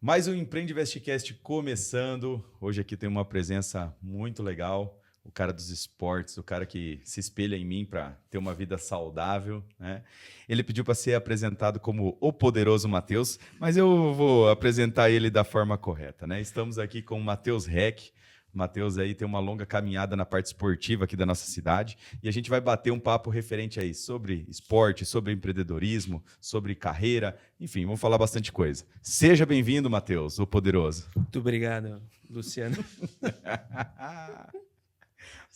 Mais um Empreende Investcast começando. Hoje aqui tem uma presença muito legal. O cara dos esportes, o cara que se espelha em mim para ter uma vida saudável, né? Ele pediu para ser apresentado como o poderoso Matheus, mas eu vou apresentar ele da forma correta, né? Estamos aqui com o Matheus Reck. O Matheus aí tem uma longa caminhada na parte esportiva aqui da nossa cidade e a gente vai bater um papo referente aí sobre esporte, sobre empreendedorismo, sobre carreira, enfim, vamos falar bastante coisa. Seja bem-vindo, Matheus, o poderoso. Muito obrigado, Luciano.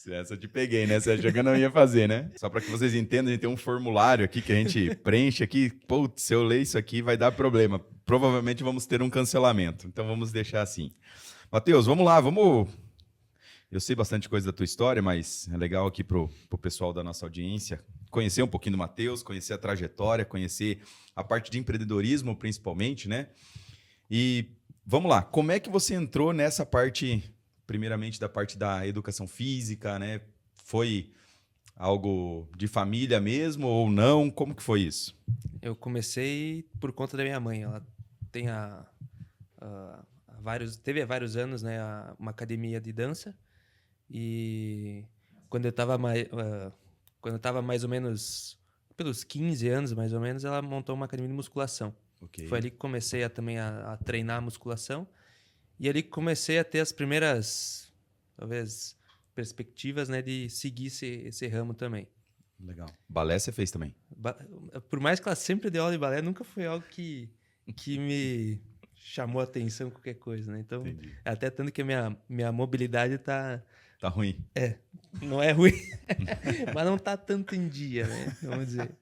Essa eu te peguei, né? Você achou que eu não ia fazer, né? Só para que vocês entendam, a gente tem um formulário aqui que a gente preenche aqui. Putz, se eu ler isso aqui vai dar problema. Provavelmente vamos ter um cancelamento. Então vamos deixar assim. Matheus, vamos lá, vamos... Eu sei bastante coisa da tua história, mas é legal aqui pro pessoal da nossa audiência conhecer um pouquinho do Matheus, conhecer a trajetória, conhecer a parte de empreendedorismo, principalmente, né? E vamos lá, como é que você entrou nessa parte, primeiramente da parte da educação física, né? Foi algo de família mesmo ou não? Como que foi isso? Eu comecei por conta da minha mãe. Ela tem teve há vários anos, né, uma academia de dança. E quando eu estava mais ou menos pelos 15 anos, mais ou menos, ela montou uma academia de musculação. Okay. Foi ali que comecei também a treinar musculação. E ali que comecei a ter as primeiras, talvez, perspectivas, né, de seguir esse ramo também. Legal. Balé você fez também? Por mais que ela sempre deu aula de balé, nunca foi algo que me chamou a atenção qualquer coisa, né? Então, entendi. até tanto que a minha mobilidade tá ruim. Não é ruim, mas não tá tanto em dia, né? Vamos dizer.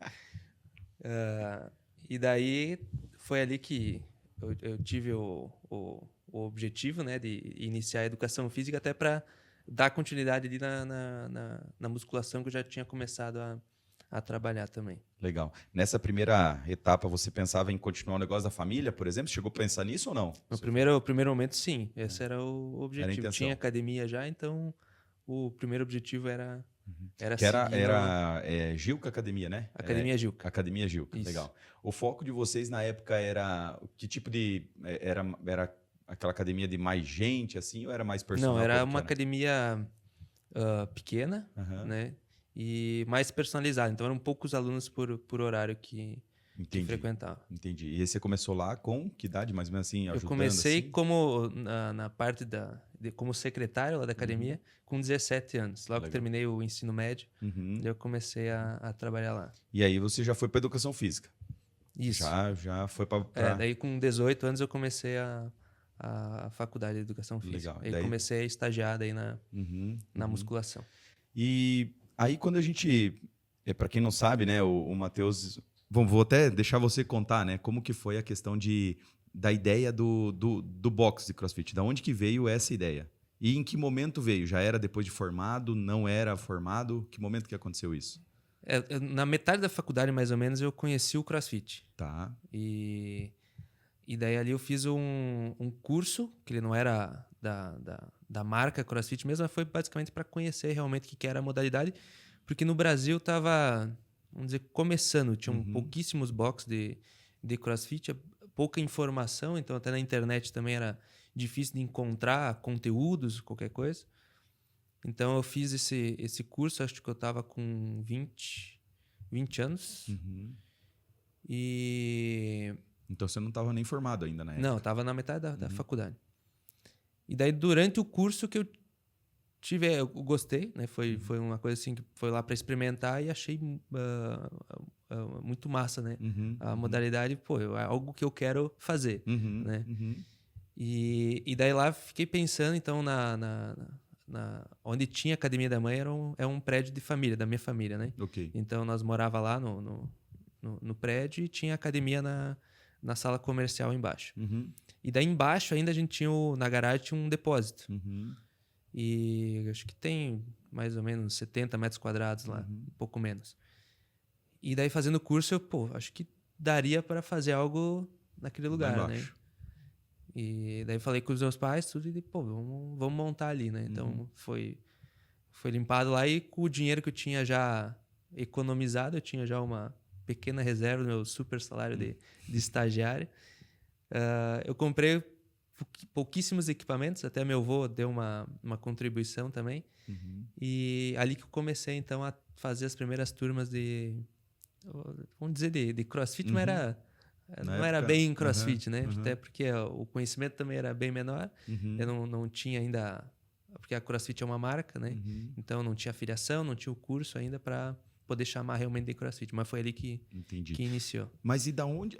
E daí foi ali que eu tive o objetivo, né, de iniciar a educação física até para dar continuidade ali na musculação que eu já tinha começado a trabalhar também. Legal. Nessa primeira etapa, você pensava em continuar o negócio da família, por exemplo? Chegou a pensar nisso ou não? No primeiro momento, sim. Esse era o objetivo. Tinha academia já, então o primeiro objetivo era que era Gilca Academia, né? Academia Gilca. Academia Gilca, isso. Legal. O foco de vocês na época era... Que tipo de... Era aquela academia de mais gente, assim, ou era mais personal? Não, era uma academia pequena, né? E mais personalizada. Então, eram poucos alunos por horário que frequentavam. Entendi. E aí você começou lá com que idade, mais ou menos assim, ajudando? Eu comecei assim? como na parte como secretário lá da academia com 17 anos. Logo que terminei o ensino médio, eu comecei a trabalhar lá. E aí você já foi para educação física? Isso. Já foi para... daí com 18 anos eu comecei a faculdade de educação física. Legal. Aí daí... comecei a estagiar daí na musculação. E aí quando a gente... Para quem não sabe, né, o Matheus... Vou até deixar você contar, né, como que foi a questão da ideia do box de CrossFit. Da onde que veio essa ideia? E em que momento veio? Já era depois de formado? Não era formado? Que momento que aconteceu isso? Na metade da faculdade, mais ou menos, eu conheci o CrossFit. Tá. E daí ali eu fiz um curso, que ele não era da marca CrossFit mesmo, mas foi basicamente para conhecer realmente o que era a modalidade. Porque no Brasil estava... vamos dizer, começando. Tinham pouquíssimos boxes de CrossFit, pouca informação, então até na internet também era difícil de encontrar conteúdos, qualquer coisa. Então eu fiz esse curso, acho que eu estava com 20 anos. E... Então você não estava nem formado ainda na época? Não, estava na metade da faculdade. E daí durante o curso que eu gostei, né? Foi uma coisa assim que foi lá para experimentar e achei muito massa, né? A modalidade, é algo que eu quero fazer, né? E daí lá fiquei pensando, então, onde tinha a academia da mãe era um prédio de família, da minha família, né? Okay. Então nós morava lá no prédio e tinha academia na sala comercial embaixo. E daí embaixo ainda a gente tinha na garagem tinha um depósito. E acho que tem mais ou menos 70 metros quadrados lá, um pouco menos. E daí fazendo o curso, eu, acho que daria para fazer algo naquele lugar, né? E daí falei com os meus pais, tudo, e vamos montar ali, né? Então foi limpado lá e com o dinheiro que eu tinha já economizado, eu tinha já uma pequena reserva do meu super salário de estagiário. Eu comprei pouquíssimos equipamentos, até meu avô deu uma contribuição também. E ali que eu comecei, então, a fazer as primeiras turmas vamos dizer, de CrossFit, mas não era bem CrossFit, né? Até porque o conhecimento também era bem menor. Eu não tinha ainda... Porque a CrossFit é uma marca, né? Então, não tinha afiliação, não tinha o curso ainda para poder chamar realmente de CrossFit. Mas foi ali que iniciou. Mas e da onde...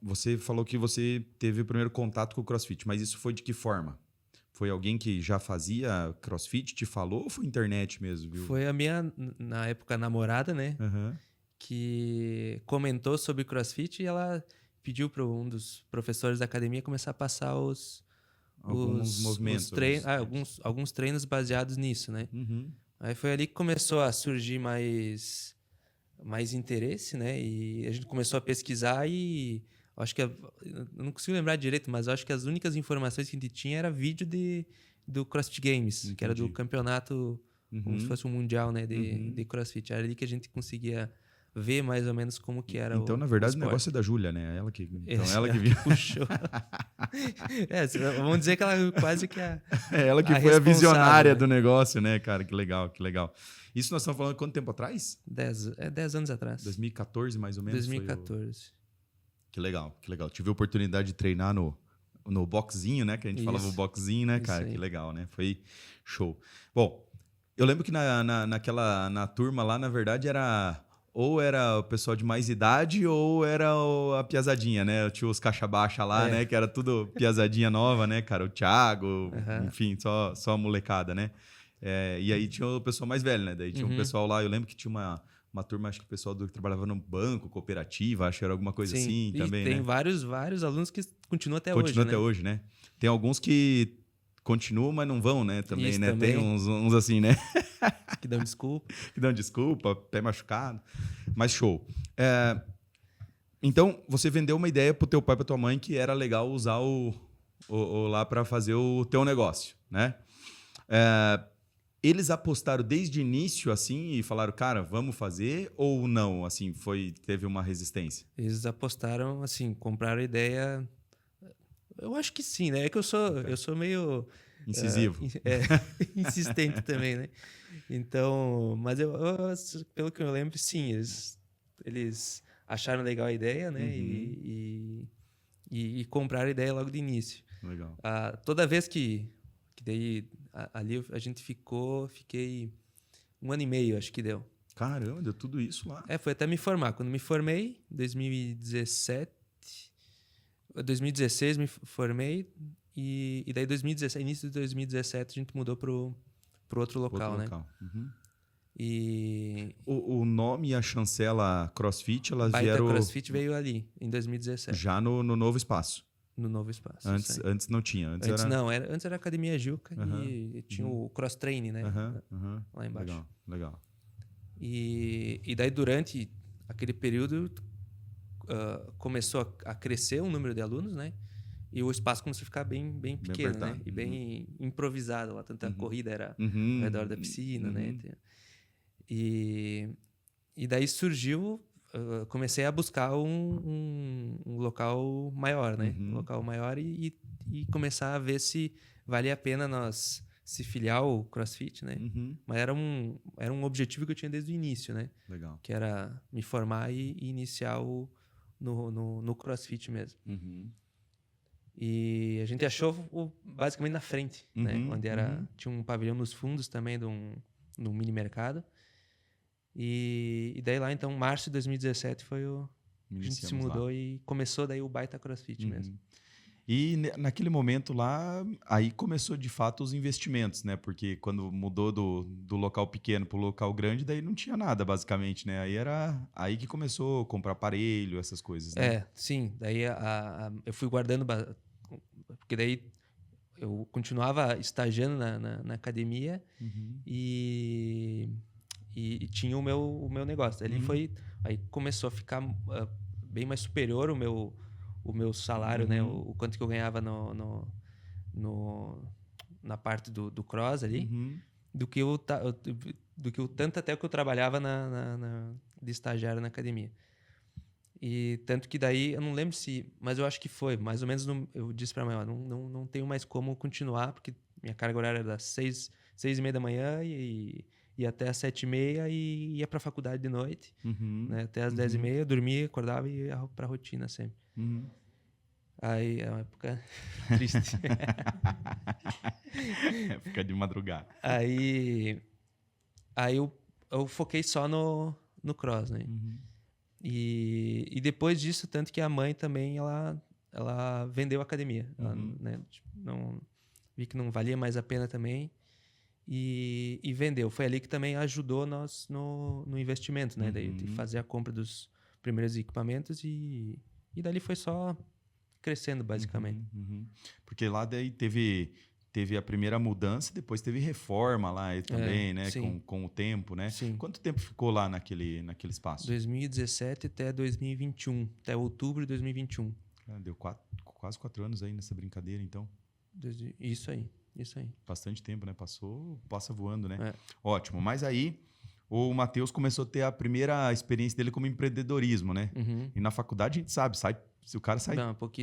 Você falou que você teve o primeiro contato com o CrossFit, mas isso foi de que forma? Foi alguém que já fazia CrossFit, te falou, ou foi internet mesmo? Viu? Foi a minha, na época, namorada, né? Que comentou sobre CrossFit e ela pediu para um dos professores da academia começar a passar alguns movimentos. Alguns treinos baseados nisso, né? Aí foi ali que começou a surgir mais interesse, né? E a gente começou a pesquisar e acho que... Eu não consigo lembrar direito, mas acho que as únicas informações que a gente tinha era vídeo do CrossFit Games, que era do campeonato, como se fosse um mundial, né? De CrossFit. Era ali que a gente conseguia ver mais ou menos como que era então, na verdade, o negócio é da Júlia, né? Ela que puxou. Vamos dizer que ela quase que ela que foi a visionária, né, do negócio, né, cara? Que legal, que legal. Isso nós estamos falando quanto tempo atrás? 10 anos atrás. 2014, mais ou menos? 2014. Que legal, que legal. Tive a oportunidade de treinar no boxinho, né? Que a gente falava o boxinho, né, cara? Que legal, né? Foi show. Bom, eu lembro que na turma lá, na verdade, ou era o pessoal de mais idade ou era a piazadinha, né? Tinha os caixa baixa lá, né? Que era tudo piazadinha nova, né, cara? O Thiago, enfim, só a molecada, né? E aí tinha o pessoal mais velho, né? Daí tinha um pessoal lá, eu lembro que tinha uma turma, acho que o pessoal que trabalhava no banco, cooperativa, acho que era alguma coisa assim também, tem né? vários alunos que continuam até hoje, Continuam até hoje, né? Tem alguns que continuam, mas não vão, né? Também, né? Também. Tem uns assim, né? Que dão desculpa. Pé machucado. Mas show. Então, você vendeu uma ideia pro teu pai e pra tua mãe que era legal usar o lá para fazer o teu negócio, né? Eles apostaram desde o início, assim, e falaram, cara, vamos fazer? Ou não, assim, teve uma resistência? Eles apostaram, assim, compraram a ideia... Eu acho que sim, né? É que eu sou meio... Incisivo. Insistente também, né? Então, mas pelo que eu lembro, sim, eles acharam legal a ideia, né? E compraram a ideia logo de início. Legal. Toda vez que daí ali a gente fiquei 1 ano e meio, acho que deu. Caramba, deu tudo isso lá. Foi até me formar. Quando me formei, em 2016 me formei e daí início de 2017 a gente mudou pro outro local, né? E o nome e a chancela CrossFit, elas vieram... CrossFit veio ali, em 2017. Já no novo espaço. No novo espaço. Antes não tinha. Antes era a Academia Gilca e tinha o Cross Training, né? Lá embaixo. Legal. E daí, durante aquele período, começou a crescer o número de alunos, né? E o espaço começou a ficar bem pequeno, apertado, né? E bem improvisado lá. Tanta corrida era ao redor da piscina, né? E daí surgiu... comecei a buscar um local maior, né? Um local maior e começar a ver se valia a pena nós se filiar ao CrossFit, né? Mas era um objetivo que eu tinha desde o início, né? Legal. Que era me formar e iniciar no CrossFit mesmo. E a gente achou basicamente na frente, né? Onde tinha um pavilhão nos fundos também de um mini mercado. E daí lá, então, março de 2017 foi a gente se mudou lá. E começou daí o Baita CrossFit mesmo. E naquele momento lá, aí começou de fato os investimentos, né? Porque quando mudou do local pequeno para o local grande, daí não tinha nada, basicamente, né? Aí era aí que começou a comprar aparelho, essas coisas, né? Sim. Daí eu fui guardando... Porque daí eu continuava estagiando na academia e tinha o meu negócio. Aí começou a ficar bem mais superior o meu salário, né? O quanto que eu ganhava na parte do cross ali, do que o tanto até que eu trabalhava de estagiário na academia. E tanto que daí, eu não lembro se... Mas eu acho que foi, mais ou menos, eu disse pra mãe, ó, não tenho mais como continuar, porque minha carga horária era das 6h30 da manhã e até às 7h30 e ia pra faculdade de noite, né? Até às 10h30, eu dormia, acordava e ia pra rotina sempre. Aí é uma época triste. Época de madrugada. Aí eu foquei só no cross, né? E depois disso, tanto que a mãe também, ela vendeu a academia. Ela, né, tipo, vi que não valia mais a pena também e vendeu. Foi ali que também ajudou nós no investimento, né? Daí de fazer a compra dos primeiros equipamentos e dali foi só crescendo, basicamente. Porque lá daí teve a primeira mudança, depois teve reforma lá também, né? Com o tempo, né? Sim. Quanto tempo ficou lá naquele espaço? 2017 até 2021, até outubro de 2021. Deu quase 4 anos aí nessa brincadeira, então. Isso aí. Bastante tempo, né? Passa voando, né? É. Ótimo. Mas aí o Matheus começou a ter a primeira experiência dele como empreendedorismo, né? E na faculdade a gente sabe, se o cara sai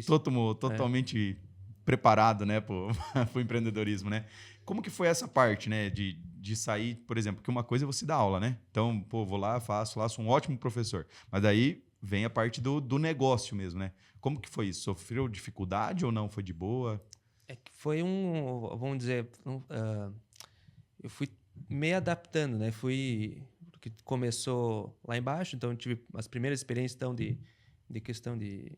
totalmente preparado, né, pro empreendedorismo, né? Como que foi essa parte, né, de sair, por exemplo, porque uma coisa é você dar aula, né? Então, vou lá, faço lá, sou um ótimo professor. Mas daí vem a parte do negócio mesmo, né? Como que foi isso? Sofreu dificuldade ou não? Foi de boa? É que foi vamos dizer, eu fui meio adaptando, né? Porque começou lá embaixo, então eu tive as primeiras experiências então, de questão de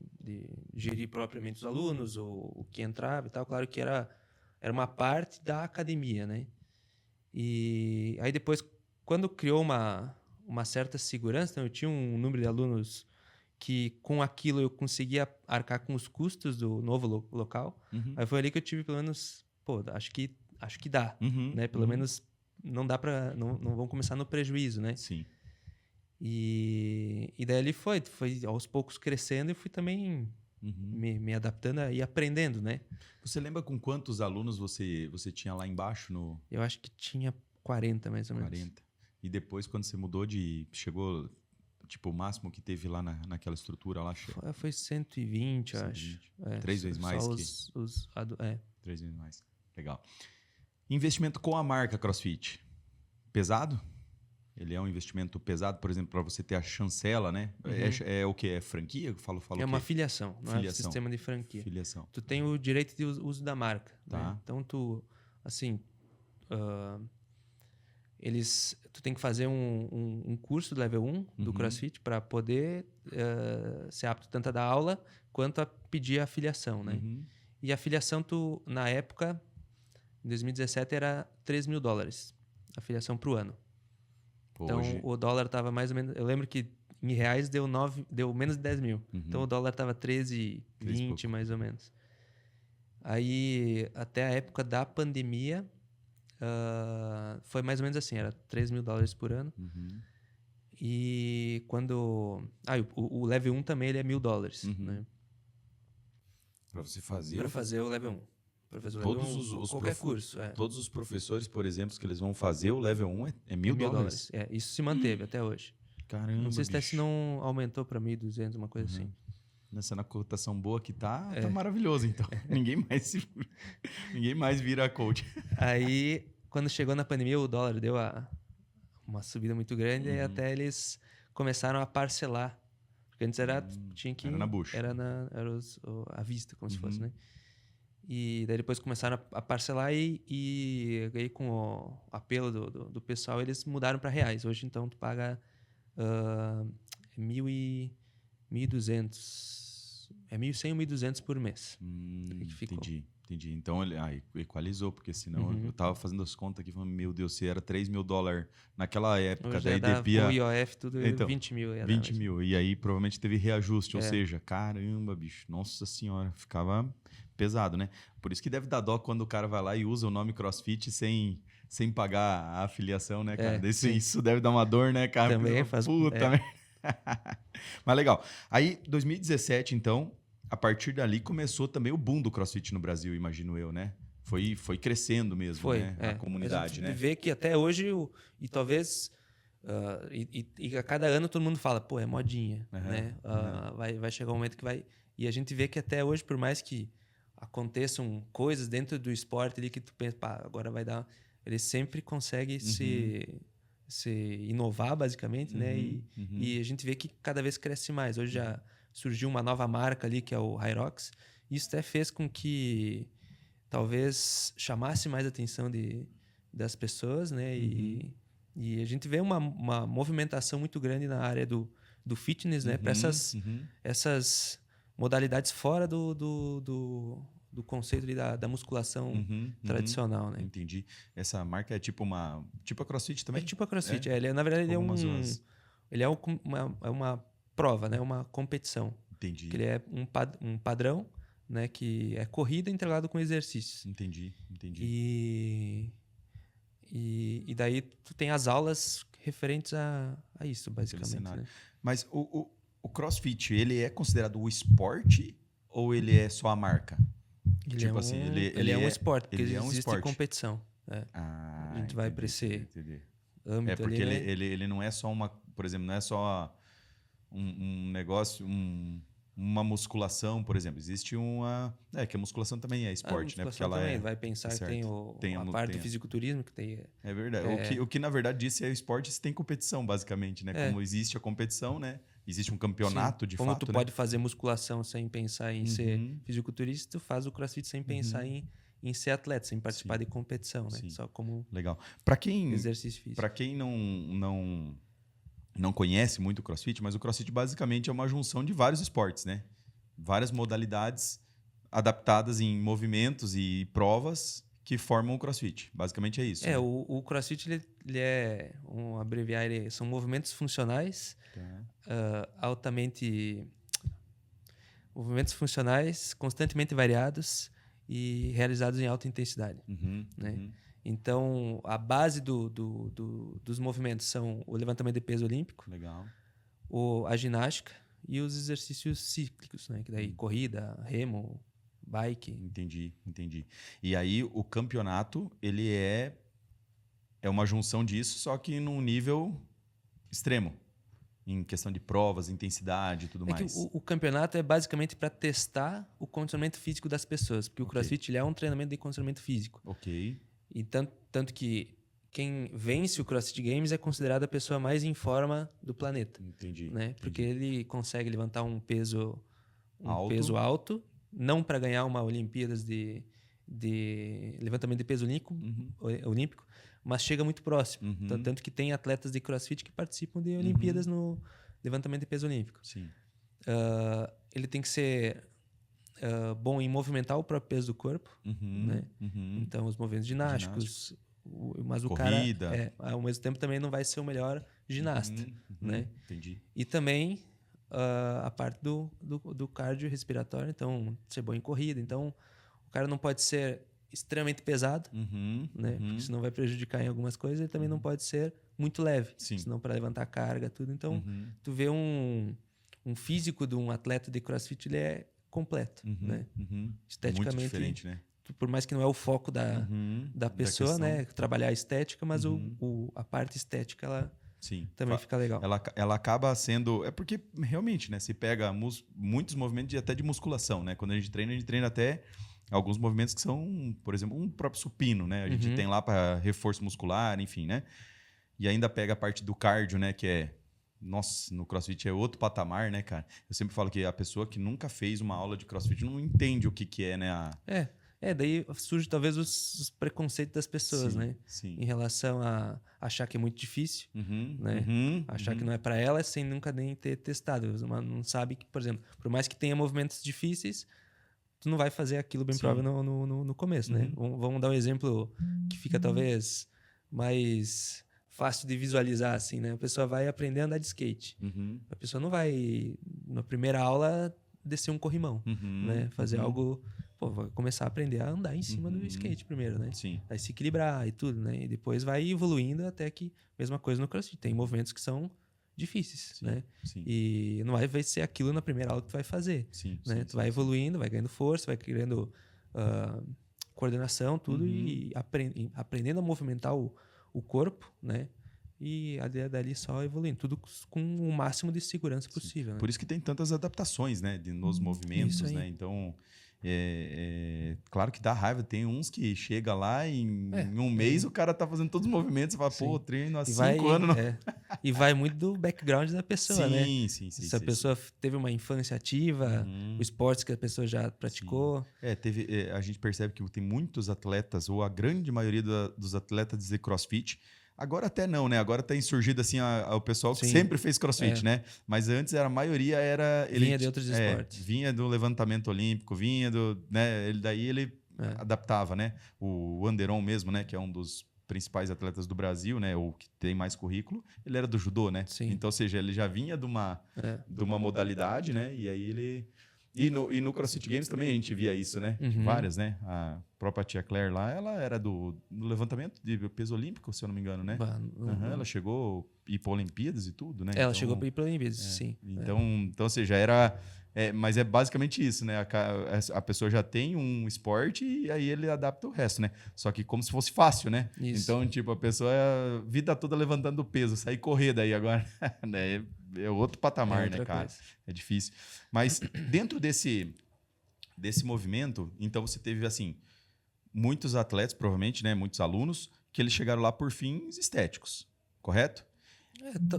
gerir propriamente os alunos, o que entrava e tal. Claro que era uma parte da academia, né? E aí depois, quando criou uma certa segurança, então eu tinha um número de alunos que com aquilo eu conseguia arcar com os custos do novo local. Aí foi ali que eu tive pelo menos, acho que dá, né? Pelo menos não dá para não vão começar no prejuízo, né? Sim. E daí ele foi aos poucos crescendo e fui também me adaptando e aprendendo, né? Você lembra com quantos alunos você tinha lá embaixo? Eu acho que tinha 40 mais ou menos. 40. E depois quando você mudou chegou, tipo, o máximo que teve lá naquela estrutura lá? Foi 120, 120. acho. 3 vezes mais que... 3 vezes mais. Legal. Investimento com a marca CrossFit. Pesado? Ele é um investimento pesado, por exemplo, para você ter a chancela, né? É o que? É franquia? Falo é uma filiação, não é um sistema de franquia. Filiação. Tu tem o direito de uso da marca. Tá. Né? Então, tu tem que fazer um curso do level 1 do CrossFit para poder ser apto tanto a dar aula quanto a pedir a filiação, né? E a filiação, na época, em 2017, era $3.000 a filiação para o ano. Então, o dólar estava mais ou menos... Eu lembro que em reais deu menos de 10 mil. Então, o dólar estava 13,20 mais ou menos. Aí, até a época da pandemia, foi mais ou menos assim. Era $3.000 por ano. E quando... o level 1 também ele é $1.000, né? Para você fazer... Para fazer o level 1. Qualquer curso. Todos os professores, por exemplo, que eles vão fazer, o level 1 é $1.000. Isso se manteve até hoje. Caramba, não sei se não aumentou para 1.200, uma coisa assim. Na cotação boa que tá maravilhoso, então. ninguém mais vira coach. Aí, quando chegou na pandemia, o dólar deu uma subida muito grande e até eles começaram a parcelar. Porque antes tinha que... Era na bucha. Era à vista, como se fosse, né? E daí depois começaram a parcelar e aí com o apelo do pessoal, eles mudaram para reais. Hoje, então, tu paga 1.200. É 1.100 ou 1.200 por mês. Entendi. Então, ele equalizou, porque senão eu tava fazendo as contas aqui, falando, meu Deus, se era $3.000 naquela época, hoje daí devia... O IOF, tudo então, 20 mil. 20 mil. E aí, provavelmente, teve reajuste. Ou seja, caramba, bicho, nossa senhora, ficava pesado, né? Por isso que deve dar dó quando o cara vai lá e usa o nome CrossFit sem pagar a afiliação, né, cara? Isso deve dar uma dor, né, cara? Também faz... Puta merda. Mas legal. Aí, 2017, então... A partir dali começou também o boom do CrossFit no Brasil, imagino eu, né? Foi crescendo mesmo, né? A comunidade, né? Vê que até hoje, e talvez E a cada ano todo mundo fala, pô, é modinha, né? Vai chegar um momento que vai... E a gente vê que até hoje, por mais que aconteçam coisas dentro do esporte ali que tu pensa, pá, agora vai dar... Ele sempre consegue se inovar, basicamente, né? E a gente vê que cada vez cresce mais. Hoje já surgiu uma nova marca ali, que é o Hyrox. Isso até fez com que talvez chamasse mais a atenção das pessoas, né? E a gente vê uma movimentação muito grande na área do fitness, né? Para essas modalidades fora do conceito ali da musculação tradicional, né? Entendi. Essa marca é tipo a CrossFit também? É tipo a CrossFit. Na verdade, ele é uma prova, né? Uma competição. Entendi. Que ele é um padrão, né? Que é corrida integrado com exercícios. Entendi. E daí tu tem as aulas referentes a isso, basicamente. Né? Mas o CrossFit, ele é considerado o esporte ou ele é só a marca? Ele é um esporte, porque existe competição. A gente vai para esse âmbito. É porque ele não é só por exemplo, não é só um negócio, uma musculação, por exemplo. Existe que a musculação também é esporte, né? Porque ela também vai pensar que tem a parte do fisiculturismo que tem. É verdade. O que na verdade disse é esporte se tem competição, basicamente, né? Como existe a competição, né? Existe um campeonato de fato. Como tu pode fazer musculação sem pensar em ser fisiculturista, tu faz o CrossFit sem pensar em ser atleta, sem participar de competição, né? Só como exercício físico. Para quem não conhece muito o CrossFit, mas o CrossFit basicamente é uma junção de vários esportes, né? Várias modalidades adaptadas em movimentos e provas que formam o CrossFit. Basicamente é isso. Né? O CrossFit ele é, vamos abreviar, são movimentos funcionais movimentos funcionais constantemente variados e realizados em alta intensidade. Né? Então, a base dos movimentos são o levantamento de peso olímpico, a ginástica e os exercícios cíclicos, né? Que daí corrida, remo, bike. Entendi. E aí o campeonato, ele é uma junção disso, só que num nível extremo, em questão de provas, intensidade e tudo mais. Que o campeonato é basicamente para testar o condicionamento físico das pessoas, porque o CrossFit ele é um treinamento de condicionamento físico. E tanto que quem vence o CrossFit Games é considerado a pessoa mais em forma do planeta. Né? Porque ele consegue levantar um peso alto, não para ganhar uma Olimpíadas de levantamento de peso olímpico, mas chega muito próximo. Tanto que tem atletas de CrossFit que participam de Olimpíadas no levantamento de peso olímpico. Ele tem que ser bom em movimentar o próprio peso do corpo, né? Então os movimentos ginásticos, mas o corrida. cara ao mesmo tempo também não vai ser o melhor ginasta, né? E também a parte do cardio respiratório, então ser bom em corrida, então o cara não pode ser extremamente pesado, né? Porque senão vai prejudicar em algumas coisas. Ele também não pode ser muito leve, senão para levantar carga, tudo. Então tu vê um físico de um atleta de CrossFit, ele é completo, né? Esteticamente, muito diferente, né? Por mais que não é o foco da pessoa, né? Trabalhar a estética, mas a parte estética, ela também fica legal. Ela acaba sendo... É porque, realmente, né? Se pega muitos movimentos até de musculação, né? Quando a gente treina até alguns movimentos que são, por exemplo, um próprio supino, né? A gente tem lá para reforço muscular, enfim, né? E ainda pega a parte do cardio, né? Que é... Nossa, no CrossFit é outro patamar, né, cara? Eu sempre falo que a pessoa que nunca fez uma aula de CrossFit não entende o que é, né? Daí surge talvez os preconceitos das pessoas, né? Em relação a achar que é muito difícil, né? Achar que não é para ela sem nunca nem ter testado. Mas não sabe que, por exemplo, por mais que tenha movimentos difíceis, tu não vai fazer aquilo bem provável no começo, né? Vamos dar um exemplo que fica talvez mais fácil de visualizar, assim, né? A pessoa vai aprender a andar de skate. A pessoa não vai, na primeira aula, descer um corrimão, né? Fazer algo... vai começar a aprender a andar em cima do skate primeiro, né? Vai se equilibrar e tudo, né? E depois vai evoluindo até que... Mesma coisa no CrossFit. Tem movimentos que são difíceis, né? E não vai ser aquilo na primeira aula que tu vai fazer, né? Tu vai evoluindo, vai ganhando força, vai criando coordenação, tudo, e aprendendo a movimentar o corpo, né? e dali só evoluindo. Tudo com o máximo de segurança possível. Né? Por isso que tem tantas adaptações, né? Nos movimentos, né? Então, claro que dá raiva. Tem uns que chega lá e em um mês o cara tá fazendo todos os movimentos. Você fala, pô, treino há 5 anos. Não... E vai muito do background da pessoa, né? Sim. Se a pessoa teve uma infância ativa, o esporte que a pessoa já praticou. A gente percebe que tem muitos atletas, ou a grande maioria dos atletas de CrossFit. Agora até não, né? Agora tem surgido assim o pessoal que sempre fez CrossFit, né? Mas antes a maioria era... Vinha de outros esportes. Vinha do levantamento olímpico, vinha do... Né? Ele adaptava, né? O Anderon mesmo, né? Que é um dos principais atletas do Brasil, né? Ou que tem mais currículo. Ele era do judô, né? Sim. Então, ou seja, ele já vinha de uma modalidade, né? E aí ele... E no CrossFit Games também a gente via isso, né? Várias, né? A própria tia Claire lá, ela era do levantamento de peso olímpico, se eu não me engano, né? Ela chegou a ir para Olimpíadas e tudo, né? Ela chegou para ir para Olimpíadas, sim. Então, ou seja, era... mas é basicamente isso, né? A pessoa já tem um esporte e aí ele adapta o resto, né? Só que como se fosse fácil, né? Isso. Então, tipo, a pessoa a vida toda levantando peso, sair correr daí agora, né? É outro patamar, né, cara? Coisa. É difícil. Mas dentro desse movimento, então você teve, assim, muitos atletas, provavelmente, né? Muitos alunos, que eles chegaram lá por fins estéticos, correto?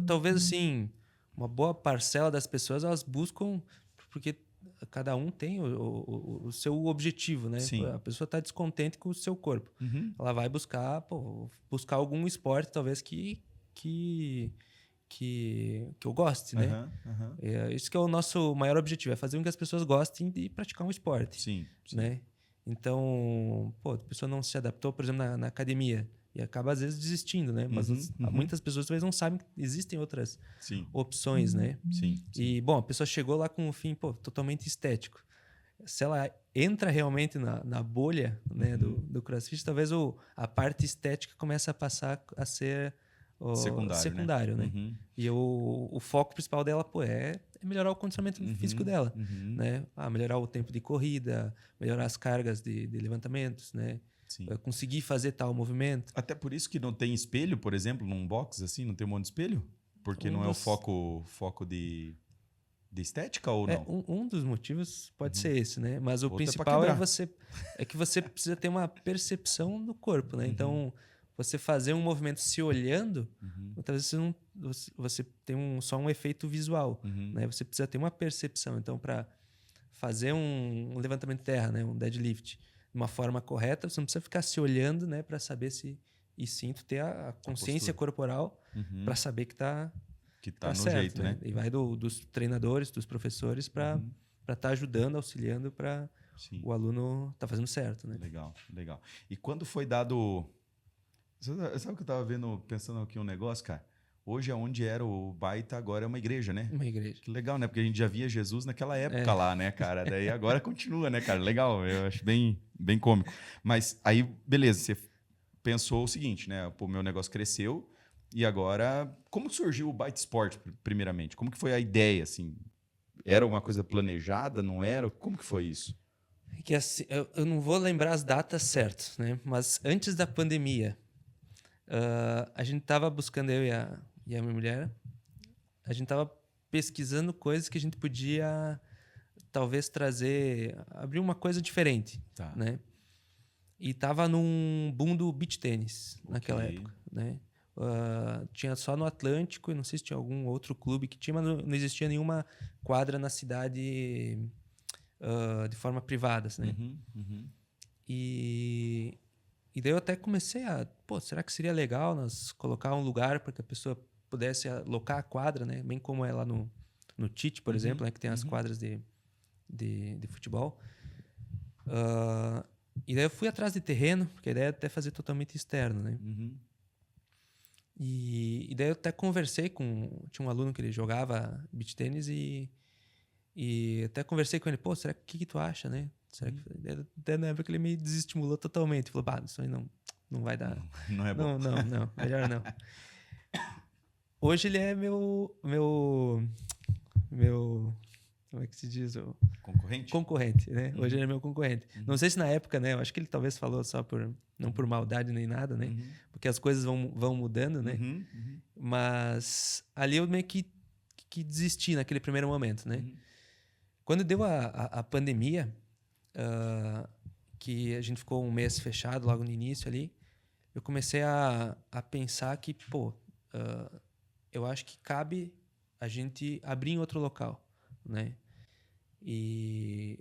Talvez, assim, uma boa parcela das pessoas, elas buscam... Porque cada um tem o seu objetivo, né? Sim. A pessoa está descontente com o seu corpo. Ela vai buscar algum esporte, talvez, que eu goste, né? Isso que é o nosso maior objetivo, é fazer com que as pessoas gostem de praticar um esporte. Sim. Né? Então, a pessoa não se adaptou, por exemplo, na academia. E acaba, às vezes, desistindo, né? Mas muitas pessoas talvez não sabem que existem outras opções, né? Sim. E, bom, a pessoa chegou lá com um fim totalmente estético. Se ela entra realmente na bolha, né, do CrossFit, talvez a parte estética comece a passar a ser secundário, né? E o foco principal dela é melhorar o condicionamento físico dela, né? Melhorar o tempo de corrida, melhorar as cargas de levantamentos, né? Conseguir fazer tal movimento. Até por isso que não tem espelho, por exemplo, num box assim, não tem um monte de espelho? Porque não é o foco de estética ou não? Um dos motivos pode ser esse, né? Mas o principal é que você precisa ter uma percepção do corpo, né? Então, você fazer um movimento se olhando, muitas vezes você tem só um efeito visual, né? Você precisa ter uma percepção. Então, para fazer um levantamento de terra, né? Um deadlift, de uma forma correta, você não precisa ficar se olhando, né? Para saber se... E sim, tu ter a consciência corporal para saber que tá no certo, jeito, né? E vai dos treinadores, dos professores para estar ajudando, auxiliando para o aluno tá fazendo certo, né? Legal. E quando foi dado... Sabe o que eu tava pensando aqui um negócio, cara? Hoje, onde era o baita, agora é uma igreja, né? Uma igreja. Que legal, né? Porque a gente já via Jesus naquela época lá, né, cara? Daí agora continua, né, cara? Legal, eu acho bem cômico. Mas aí, beleza, você pensou o seguinte, né? Pô, meu negócio cresceu e agora... Como surgiu o Bite Sport, primeiramente? Como que foi a ideia, assim? Era uma coisa planejada, não era? Como que foi isso? Que assim, eu não vou lembrar as datas certas, né? Mas antes da pandemia, a gente estava buscando, eu e a minha mulher, a gente estava pesquisando coisas que a gente podia talvez abrir uma coisa diferente, né? E estava num boom do beach tênis naquela época, né? Tinha só no Atlântico, e não sei se tinha algum outro clube que tinha, mas não existia nenhuma quadra na cidade de forma privada, né? E daí eu até comecei será que seria legal nós colocar um lugar para que a pessoa pudesse alocar a quadra, né? Bem como é lá no Tite, por exemplo, né? Que tem as quadras de futebol. E daí eu fui atrás de terreno, porque a ideia é até fazer totalmente externo, né? E daí eu até conversei tinha um aluno que ele jogava beach tênis e até conversei com ele, será que tu acha, né? Será que... Até na época ele me desestimulou totalmente. Falou, isso aí não vai dar. Não é bom. Não, melhor não. Hoje ele é meu como é que se diz? Concorrente, né? Hoje ele é meu concorrente. Não sei se na época, né? Eu acho que ele talvez falou só não por maldade nem nada, né? Porque as coisas vão mudando, né? Mas ali eu meio que desisti naquele primeiro momento, né? Quando deu a pandemia, que a gente ficou um mês fechado logo no início ali, eu comecei a pensar que, eu acho que cabe a gente abrir em outro local, né? E,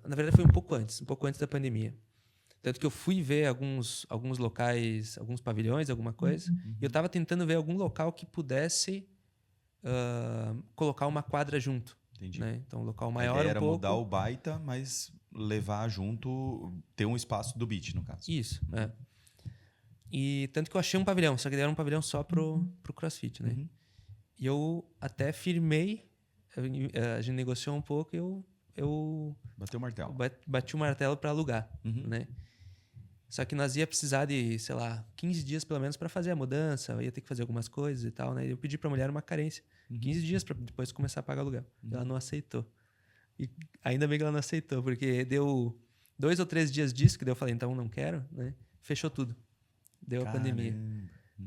na verdade, foi um pouco antes da pandemia. Tanto que eu fui ver alguns locais, alguns pavilhões, alguma coisa, e eu estava tentando ver algum local que pudesse colocar uma quadra junto. Entendi. Né? Então, um local A maior ideia era pouco. mudar o baita, mas levar junto, ter um espaço do beach, no caso. Isso, E tanto que eu achei um pavilhão, só que era um pavilhão só pro CrossFit, né? E eu até firmei, a gente negociou um pouco e eu Bateu o martelo. bati o martelo para alugar, né? Só que nós ia precisar de, sei lá, 15 dias pelo menos para fazer a mudança, eu ia ter que fazer algumas coisas e tal, né? Eu pedi para a mulher uma carência, 15 dias para depois começar a pagar aluguel. Ela não aceitou. E ainda bem que ela não aceitou, porque deu 2 ou 3 dias disso que daí eu falei, então não quero, né? Fechou tudo. Deu a pandemia.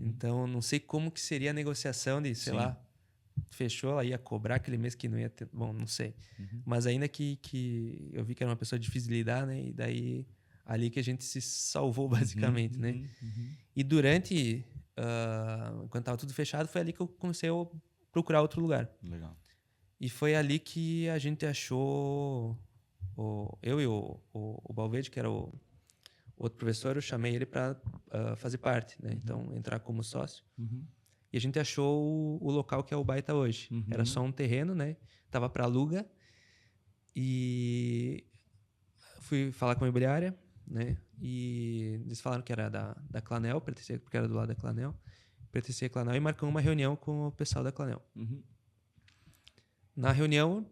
Então, não sei como que seria a negociação de, sei lá, fechou, ela ia cobrar aquele mês que não ia ter... Bom, não sei. Mas ainda que eu vi que era uma pessoa difícil de lidar, né? E daí, ali que a gente se salvou, basicamente, né? E durante... quando tava tudo fechado, foi ali que eu comecei a procurar outro lugar. Legal. E foi ali que a gente achou... eu e o Balvede, que era o outro professor, eu chamei ele para fazer parte, né? Então, entrar como sócio. E a gente achou o local que é o Baita hoje. Era só um terreno, né? Tava para aluga. E fui falar com a imobiliária, né? E eles falaram que era da Clanel, pertencia, porque era do lado da Clanel. Pertencia à Clanel e marcamos uma reunião com o pessoal da Clanel. Na reunião,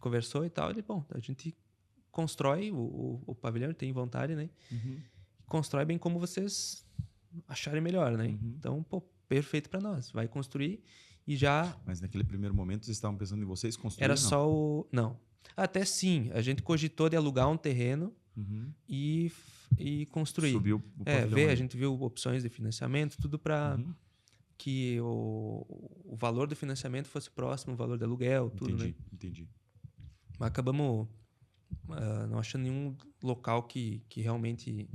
conversou e tal. Ele, bom, a gente constrói o pavilhão, tem vontade, né? Constrói bem como vocês acharem melhor, né? Então, perfeito para nós. Vai construir e já... Mas naquele primeiro momento vocês estavam pensando em vocês construir? Era só o... Não. Até sim. A gente cogitou de alugar um terreno e construir. Subiu o pavilhão. A gente viu opções de financiamento, tudo para que o valor do financiamento fosse próximo ao valor do aluguel, tudo, né? Entendi. Mas acabamos não achando nenhum local que realmente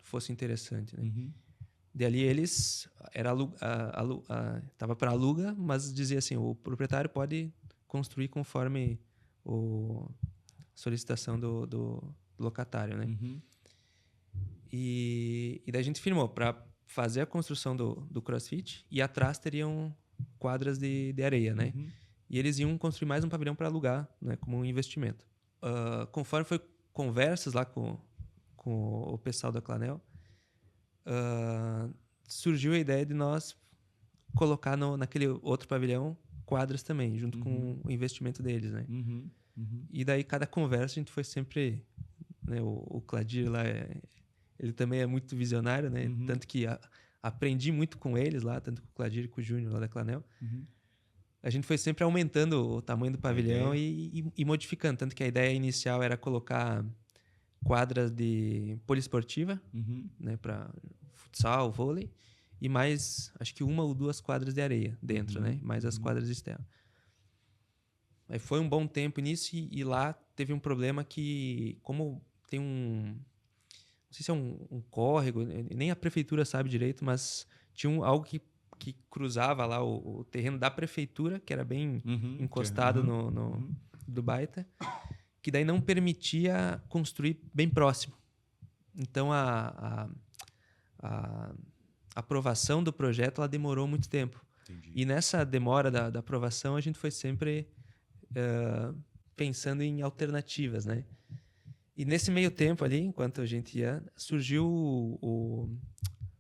fosse interessante, né? Dali eles estava para aluga, mas dizia assim, o proprietário pode construir conforme a solicitação do locatário, né? E daí a gente firmou para fazer a construção do CrossFit e atrás teriam quadras de areia, né? E eles iam construir mais um pavilhão para alugar, né, como um investimento. Conforme foi conversas lá com o pessoal da Clanel, surgiu a ideia de nós colocar naquele outro pavilhão quadras também, junto com o investimento deles, né? E daí cada conversa a gente foi sempre, né, o Cladir lá, ele também é muito visionário, né? Tanto que aprendi muito com eles lá, tanto com o Cladir e com o Júnior lá da Clanel. A gente foi sempre aumentando o tamanho do pavilhão e modificando. Tanto que a ideia inicial era colocar quadras de poliesportiva, né, para futsal, vôlei, e mais, acho que 1 ou 2 quadras de areia dentro, né? Mais as quadras externas. Aí foi um bom tempo nisso e lá teve um problema que, como tem não sei se é um córrego, nem a prefeitura sabe direito, mas tinha algo que cruzava lá o terreno da prefeitura, que era bem encostado do Baita, que daí não permitia construir bem próximo. Então, a aprovação do projeto ela demorou muito tempo. Entendi. E nessa demora da aprovação, a gente foi sempre pensando em alternativas, né? E nesse meio tempo ali, enquanto a gente ia, surgiu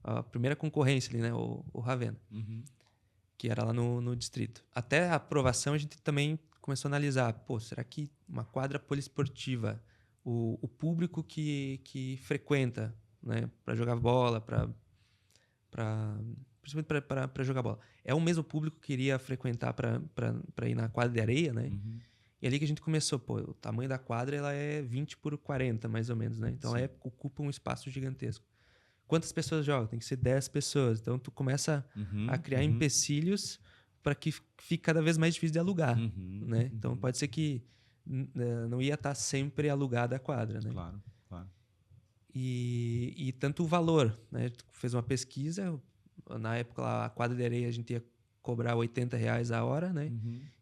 a primeira concorrência ali, né? O Ravena, que era lá no distrito. Até a aprovação, a gente também começou a analisar, será que uma quadra poliesportiva, o público que frequenta, né, para jogar bola, principalmente para jogar bola, é o mesmo público que iria frequentar para ir na quadra de areia, né? E ali que a gente começou, o tamanho da quadra ela é 20 por 40, mais ou menos, né? Então ela ocupa um espaço gigantesco. quantas pessoas jogam? Tem que ser 10 pessoas. Então, tu começa a criar empecilhos para que fique cada vez mais difícil de alugar, né? Então, pode ser que não ia estar sempre alugada a quadra, né? Claro, claro. E tanto o valor, né? Tu fez uma pesquisa, na época lá, a quadra de areia a gente ia cobrar R$80 a hora, né?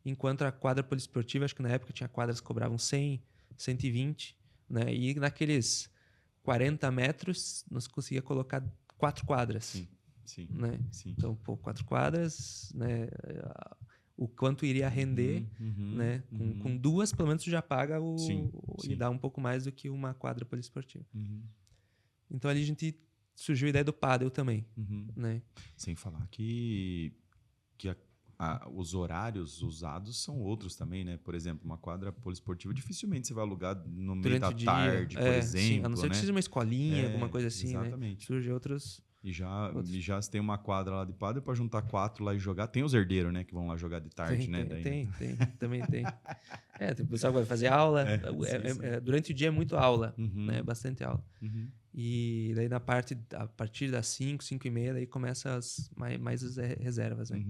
Enquanto a quadra poliesportiva, acho que na época tinha quadras que cobravam 100, 120, né? E naqueles 40 metros, nós conseguia colocar 4 quadras. Sim, né? sim. Então, 4 quadras, né? O quanto iria render, né? Com 2, pelo menos, tu já paga e dá um pouco mais do que uma quadra poliesportiva. Então, ali a gente surgiu a ideia do pádel também, né? Sem falar que os horários usados são outros também, né? Por exemplo, uma quadra poliesportiva dificilmente você vai alugar no meio da tarde, por exemplo. Sim, a não ser que seja uma escolinha, alguma coisa assim, exatamente. Né? Surge outros... E já se tem uma quadra lá de pádel para juntar 4 lá e jogar. Tem os herdeiros, né? Que vão lá jogar de tarde, né? Também tem. Tem o pessoal que vai fazer aula. Durante o dia é muito aula, né? Bastante aula. E daí a partir das 5, 5 e meia, daí começa mais as reservas, né?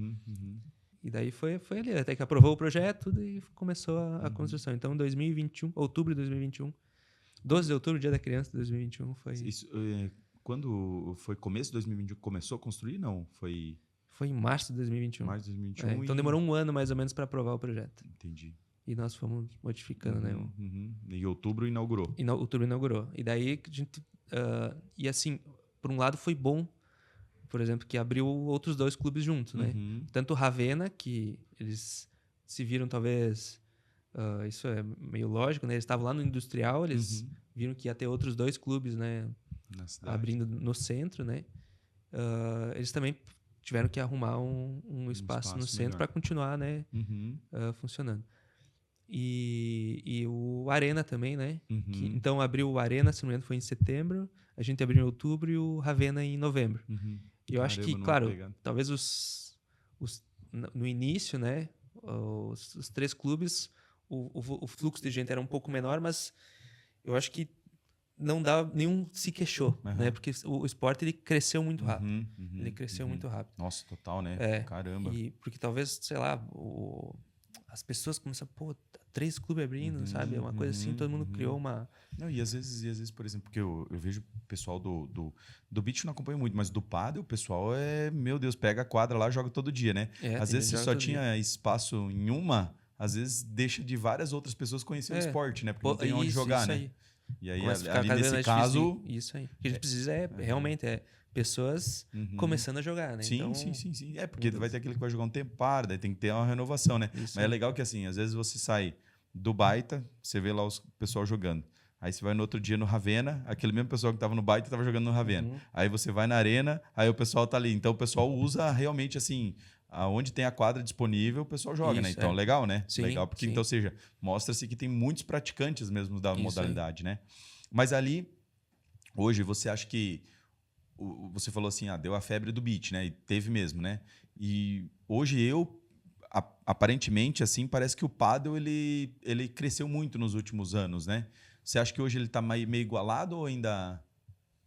E daí foi ali, até que aprovou o projeto e começou a construção. Então, 2021, outubro de 2021, 12 de outubro, dia da criança de 2021, foi... Isso, quando foi começo de 2021, começou a construir? Não, foi em março de 2021. Março de 2021. Então demorou um ano mais ou menos para aprovar o projeto. Entendi. E nós fomos modificando, né? E outubro inaugurou. Outubro inaugurou. E daí a gente... e assim, por um lado foi bom, por exemplo, que abriu outros 2 clubes juntos, né? Tanto o Ravenna, que eles se viram talvez... isso é meio lógico, né? Eles estavam lá no Industrial, eles viram que ia ter outros 2 clubes, né? Abrindo no centro, né? Eles também tiveram que arrumar um espaço no centro para continuar, né? Funcionando. E o Arena também, né? Então abriu o Arena, se não me engano, foi em setembro, a gente abriu em outubro e o Ravenna em novembro. E eu acho que, claro, talvez no início, né? Os 3 clubes, o fluxo de gente era um pouco menor, mas eu acho que não dá, nenhum se queixou, né? Porque o esporte ele cresceu muito rápido. Ele cresceu muito rápido. Nossa, total, né? Caramba. E porque talvez, sei lá, as pessoas começam, 3 clubes abrindo, sabe? É uma coisa assim, todo mundo criou uma... Não, e às vezes, por exemplo, porque eu vejo o pessoal do beach não acompanha muito, mas do pádel, o pessoal meu Deus, pega a quadra lá, joga todo dia, né? Às vezes você só tinha espaço em uma, às vezes deixa de várias outras pessoas conhecer o esporte, né? Porque não tem onde jogar, né? Aí. E aí, ali nesse caso... Isso aí. O que a gente precisa realmente pessoas começando a jogar, né? Sim. Porque vai ter aquele que vai jogar um tempo, daí tem que ter uma renovação, né? Mas é legal que, assim, às vezes você sai do Baita, você vê lá o pessoal jogando. Aí você vai no outro dia no Ravenna, aquele mesmo pessoal que estava no Baita estava jogando no Ravenna. Aí você vai na Arena, aí o pessoal tá ali. Então o pessoal usa realmente, assim... Aonde tem a quadra disponível, o pessoal joga, né? Então, legal, né? Sim, legal, porque, então, ou seja, mostra-se que tem muitos praticantes mesmo da modalidade, né? Mas ali, hoje, você acha que... Você falou assim, deu a febre do beach, né? E teve mesmo, né? E hoje aparentemente, assim, parece que o pádel, ele cresceu muito nos últimos anos, né? Você acha que hoje ele está meio igualado ou ainda...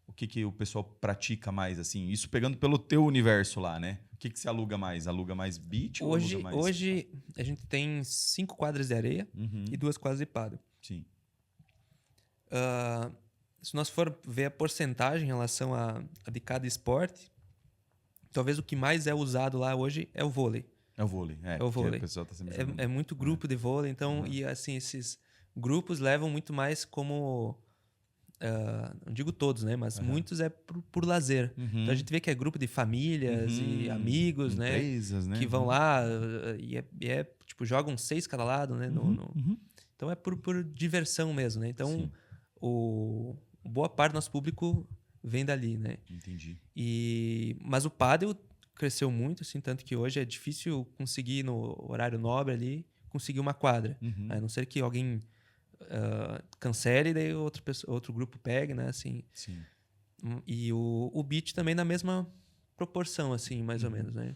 O que o pessoal pratica mais, assim? Isso pegando pelo teu universo lá, né? O que se aluga mais? Aluga mais beach ou aluga mais... Hoje a gente tem 5 quadras de areia e 2 quadras de pádel. Sim. Se nós for ver a porcentagem em relação a de cada esporte, talvez o que mais é usado lá hoje é o vôlei. É o vôlei. É o vôlei. O pessoal tá sempre jogando. É muito grupo de vôlei, então, e assim, esses grupos levam muito mais como... não digo todos, né? Mas muitos é por lazer. Então a gente vê que é grupo de famílias e amigos, empresas, né? Que vão lá e tipo, jogam 6 cada lado, né? Então é por diversão mesmo, né? Então boa parte do nosso público vem dali, né? Entendi. Mas o pádel cresceu muito, assim, tanto que hoje é difícil conseguir no horário nobre ali, conseguir uma quadra. A não ser que alguém... cancele e daí outro grupo pegue, né? Assim. Sim. E o beach também na mesma proporção, assim, mais ou menos, né?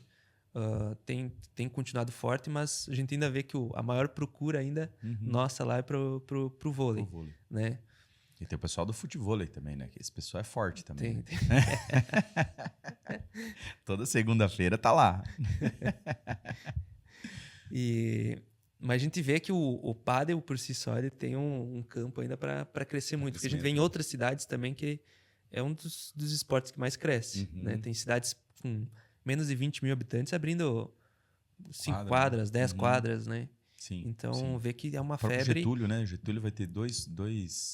Tem continuado forte, mas a gente ainda vê que a maior procura ainda nossa lá é pro vôlei, né? E tem o pessoal do futevôlei também, né? Que esse pessoal é forte também. Tem. Toda segunda-feira tá lá. Mas a gente vê que o pádel por si só ele tem um campo ainda para crescer muito. Porque a gente vê em outras cidades também que é um dos esportes que mais cresce. Né? Tem cidades com menos de 20 mil habitantes abrindo 5 quadras, 10 quadras, né? Sim, então, vê que é uma febre. Getúlio, né? Getúlio vai ter dois...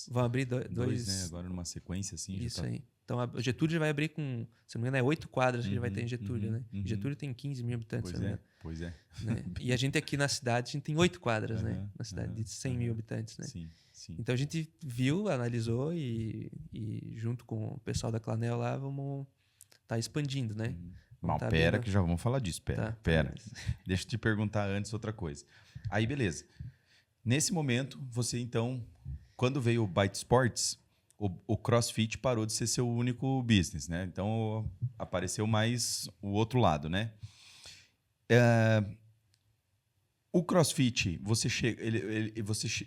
Vão abrir dois, né? Agora numa sequência, assim. Isso aí. Então, o Getúlio já vai abrir com, se não me engano, 8 quadras que ele vai ter em Getúlio, né? Getúlio tem 15 mil habitantes. Pois é. Né? E a gente aqui na cidade, a gente tem 8 quadras, né? Na cidade de 100 mil habitantes, né? Sim. Então, a gente viu, analisou e junto com o pessoal da Clanel lá, vamos tá expandindo, né? Não, pera que já vamos falar disso. Pera. Deixa eu te perguntar antes outra coisa. Aí, beleza. Nesse momento, você então, quando veio o Byte Sports, o CrossFit parou de ser seu único business, né? Então, apareceu mais o outro lado, né? O CrossFit,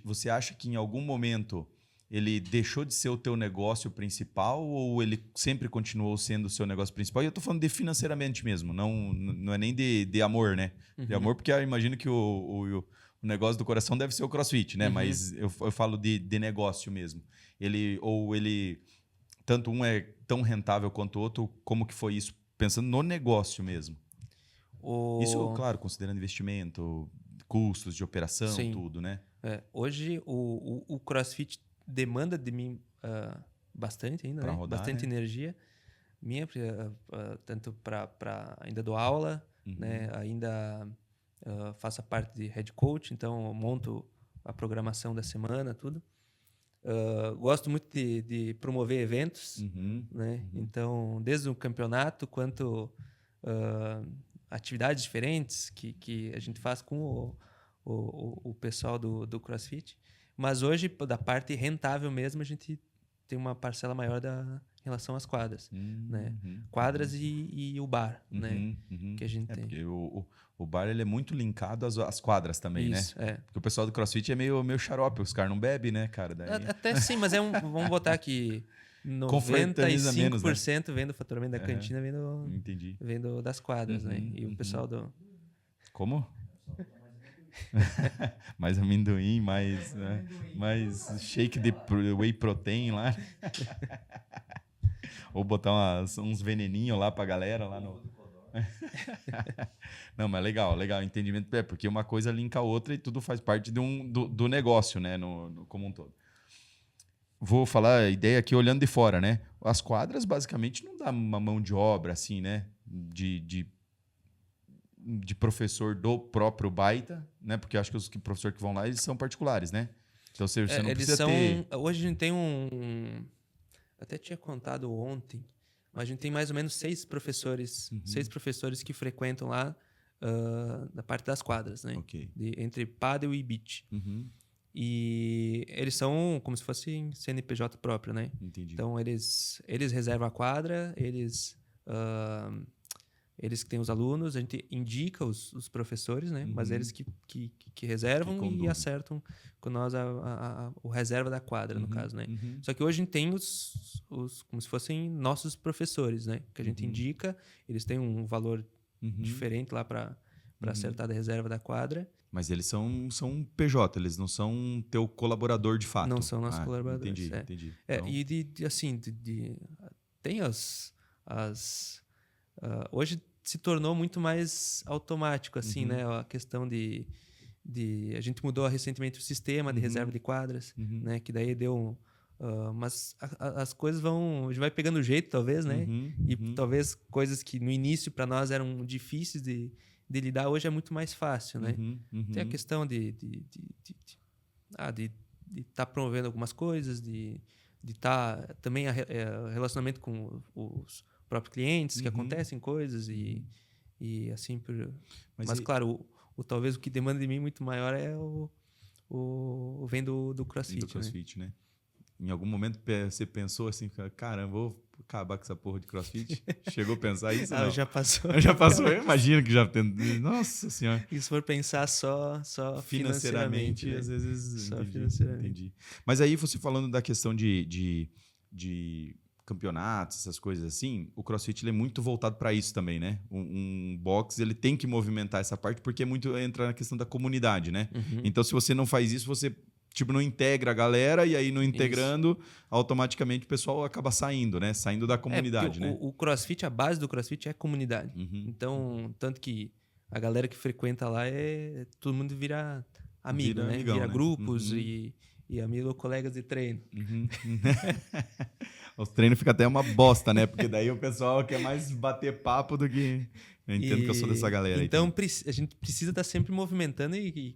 você acha que em algum momento ele deixou de ser o teu negócio principal ou ele sempre continuou sendo o seu negócio principal? E eu estou falando de financeiramente mesmo, não é nem de amor, né? De amor, porque eu imagino que o negócio do coração deve ser o CrossFit, né? Mas eu falo de negócio mesmo. Tanto um é tão rentável quanto o outro, como que foi isso? Pensando no negócio mesmo. Isso, claro, considerando investimento, custos de operação, sim, tudo, né? Hoje o CrossFit demanda de mim bastante ainda, né? Rodar, bastante energia minha, tanto para ainda dou aula, né? Ainda faço a parte de head coach, então eu monto a programação da semana, tudo. Gosto muito de promover eventos, né? Então, desde o campeonato quanto atividades diferentes que a gente faz com o pessoal do CrossFit. Mas hoje, da parte rentável mesmo, a gente tem uma parcela maior em relação às quadras. Né? Quadras e o bar, né? Que a gente tem. Porque o bar ele é muito linkado às quadras também, isso, né? Porque o pessoal do CrossFit é meio xarope, os caras não bebem, né, cara? Daí... Até sim, mas vamos botar aqui 95% vem do faturamento da cantina, vem das quadras, né? E o pessoal do... Como? Mais amendoim, mais shake de whey protein lá. Ou botar uns veneninhos lá pra galera lá no... Não, mas legal, entendimento. Porque uma coisa linka a outra e tudo faz parte do negócio, né? Como um todo. Vou falar a ideia aqui olhando de fora, né? As quadras basicamente não dá uma mão de obra assim, né? De professor do próprio Baita, né? Porque eu acho que os professores que vão lá, eles são particulares, né? Então você não precisa ter... Hoje a gente tem até tinha contado ontem, mas a gente tem mais ou menos 6 professores que frequentam lá da parte das quadras, né? Okay. Entre pádel e beach. E eles são como se fossem CNPJ próprio, né? Entendi. Então eles reservam a quadra, eles que têm os alunos, a gente indica os professores, né? Mas eles que reservam e acertam com nós o reserva da quadra, no caso, né? Só que hoje a gente tem os como se fossem nossos professores, né? Que a gente indica, eles têm um valor diferente lá para acertar da reserva da quadra. Mas eles são PJ, eles não são teu colaborador de fato. Não são nossos colaboradores. Entendi. Então... E tem hoje se tornou muito mais automático, assim, né? A questão de a gente mudou recentemente o sistema de reserva de quadras, né? Que daí deu... mas as coisas a gente vai pegando jeito, talvez, né? Talvez coisas que no início para nós eram difíceis de lidar, hoje é muito mais fácil, né? Tem a questão de estar promovendo algumas coisas, de estar também relacionamento com os próprios clientes, que acontecem coisas e assim por... Mas claro, talvez o que demanda de mim muito maior é vem do CrossFit. Do CrossFit, né? Em algum momento você pensou assim, caramba, vou acabar com essa porra de CrossFit? Chegou a pensar isso? Não, já passou. Já passou, eu imagino que já tem. Nossa Senhora. E se for pensar só financeiramente, né? Às vezes. Só Entendi, financeiramente. entendi. Mas aí você falando da questão de campeonatos, essas coisas assim, o CrossFit ele é muito voltado para isso também, né? Um box ele tem que movimentar essa parte porque muito entra na questão da comunidade, né? Uhum. Então, se você não faz isso, você não integra a galera e aí não integrando, automaticamente o pessoal acaba saindo, né? Saindo da comunidade, né? O CrossFit, a base do CrossFit é comunidade. Uhum. Então, tanto que a galera que frequenta lá todo mundo vira amigo, né? Amigão, vira né? grupos e amigo, colegas de treino. Uhum. Os treinos ficam até uma bosta, né? Porque daí o pessoal quer mais bater papo do que... Eu entendo que eu sou dessa galera. Então, a gente precisa estar sempre movimentando e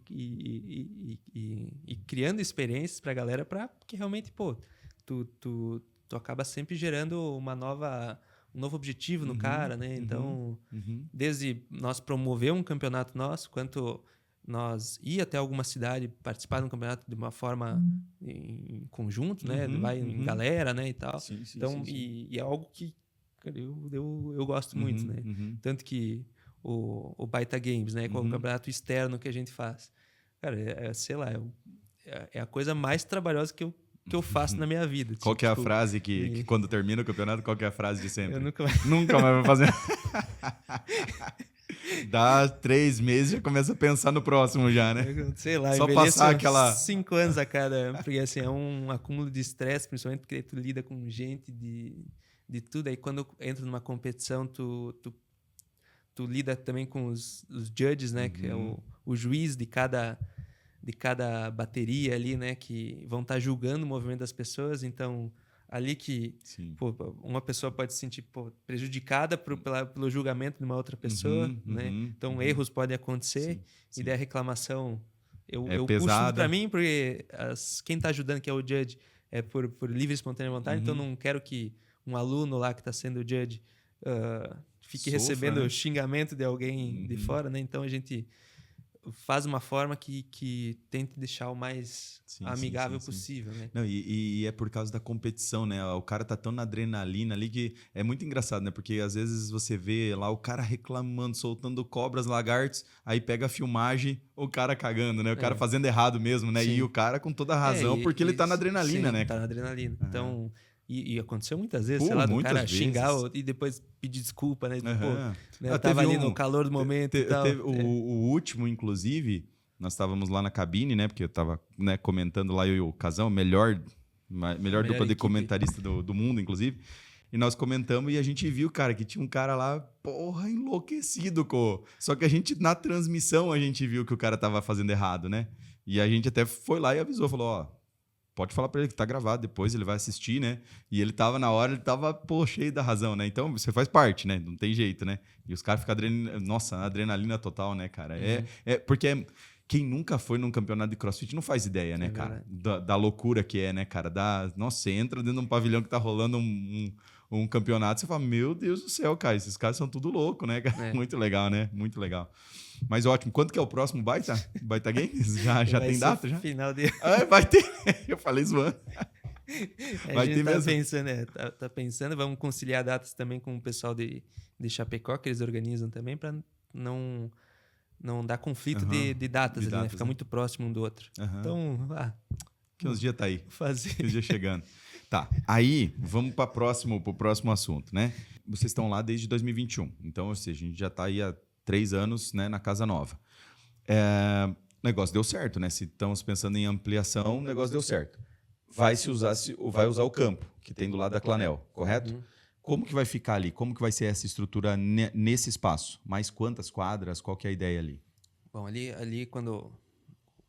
criando experiências para a galera que realmente, pô, tu acaba sempre gerando um novo objetivo no cara, né? Então, desde nós promover um campeonato nosso, quanto nós ir até alguma cidade participar de um campeonato de uma forma em conjunto, né? Vai em galera, né? E tal. Sim, então, sim. E é algo que eu gosto muito, né? Tanto que o Baita Games, né? Com o campeonato externo que a gente faz. Cara, sei lá, é a coisa mais trabalhosa que eu faço na minha vida. Qual que é a frase que quando termina o campeonato, qual que é a frase de sempre? Eu nunca mais vou fazer. Dá 3 meses e já começa a pensar no próximo já, né? Sei lá, só passar aquela 5 anos a cada... Porque assim, é um acúmulo de estresse, principalmente porque tu lida com gente de tudo. Aí quando entra numa competição, tu lida também com os judges, né? Que é o juiz de cada bateria ali, né? Que vão estar julgando o movimento das pessoas. Então, ali que pô, uma pessoa pode se sentir prejudicada pelo julgamento de uma outra pessoa, né? Então, erros podem acontecer. E daí a reclamação... Eu puxo tudo para mim, porque quem está ajudando, que é o judge, é por livre e espontânea vontade. Então, não quero que um aluno lá que está sendo o judge fique recebendo xingamento de alguém de fora, né? Então, a gente faz uma forma que tente deixar o mais amigável possível, né? Não, e é por causa da competição, né? O cara tá tão na adrenalina ali que é muito engraçado, né? Porque às vezes você vê lá o cara reclamando, soltando cobras, lagartos, aí pega a filmagem, o cara cagando, né? O cara fazendo errado mesmo, né? E o cara com toda a razão, porque ele tá na adrenalina, né? Tá na adrenalina. Então... E aconteceu muitas vezes, sei lá, do cara xingar e depois pedir desculpa, né? Pô, né? Tava ali no calor do momento e tal. O último, inclusive, nós estávamos lá na cabine, né? Porque eu tava comentando lá, eu e o Casão, melhor dupla de comentarista do mundo, inclusive. E nós comentamos e a gente viu, cara, que tinha um cara lá, porra, enlouquecido, Só que na transmissão, a gente viu que o cara tava fazendo errado, né? E a gente até foi lá e avisou, falou, ó... Pode falar pra ele que tá gravado, depois ele vai assistir, né? E ele tava, na hora, ele tava, cheio da razão, né? Então, você faz parte, né? Não tem jeito, né? E os caras ficam adrenalina total, né, cara? Porque quem nunca foi num campeonato de CrossFit não faz ideia, né, cara? Da loucura que é, né, cara? Nossa, você entra dentro de um pavilhão que tá rolando um campeonato, você fala, meu Deus do céu, cara, esses caras são tudo louco, né, cara? Muito legal, né? Muito legal. Mas ótimo. Quando que é o próximo Baita Games? Já tem data? Já? Final de... vai ter. Eu falei zoando. Vai ter mesmo. Pensando, tá pensando, vamos conciliar datas também com o pessoal de Chapecó, que eles organizam também, para não dar conflito de datas ali, né? Ficar muito próximo um do outro. Então, que uns dias tá aí. Fazer. Que uns dias chegando. Tá, aí vamos pro próximo assunto, né? Vocês estão lá desde 2021. Então, ou seja, a gente já tá aí há 3 anos, né, na Casa Nova. O negócio deu certo, né? Se estamos pensando em ampliação, o negócio deu certo. Vai usar o campo que tem do lado da Clanel, correto? Como que vai ficar ali? Como que vai ser essa estrutura nesse espaço? Mais quantas quadras? Qual que é a ideia ali? Bom, ali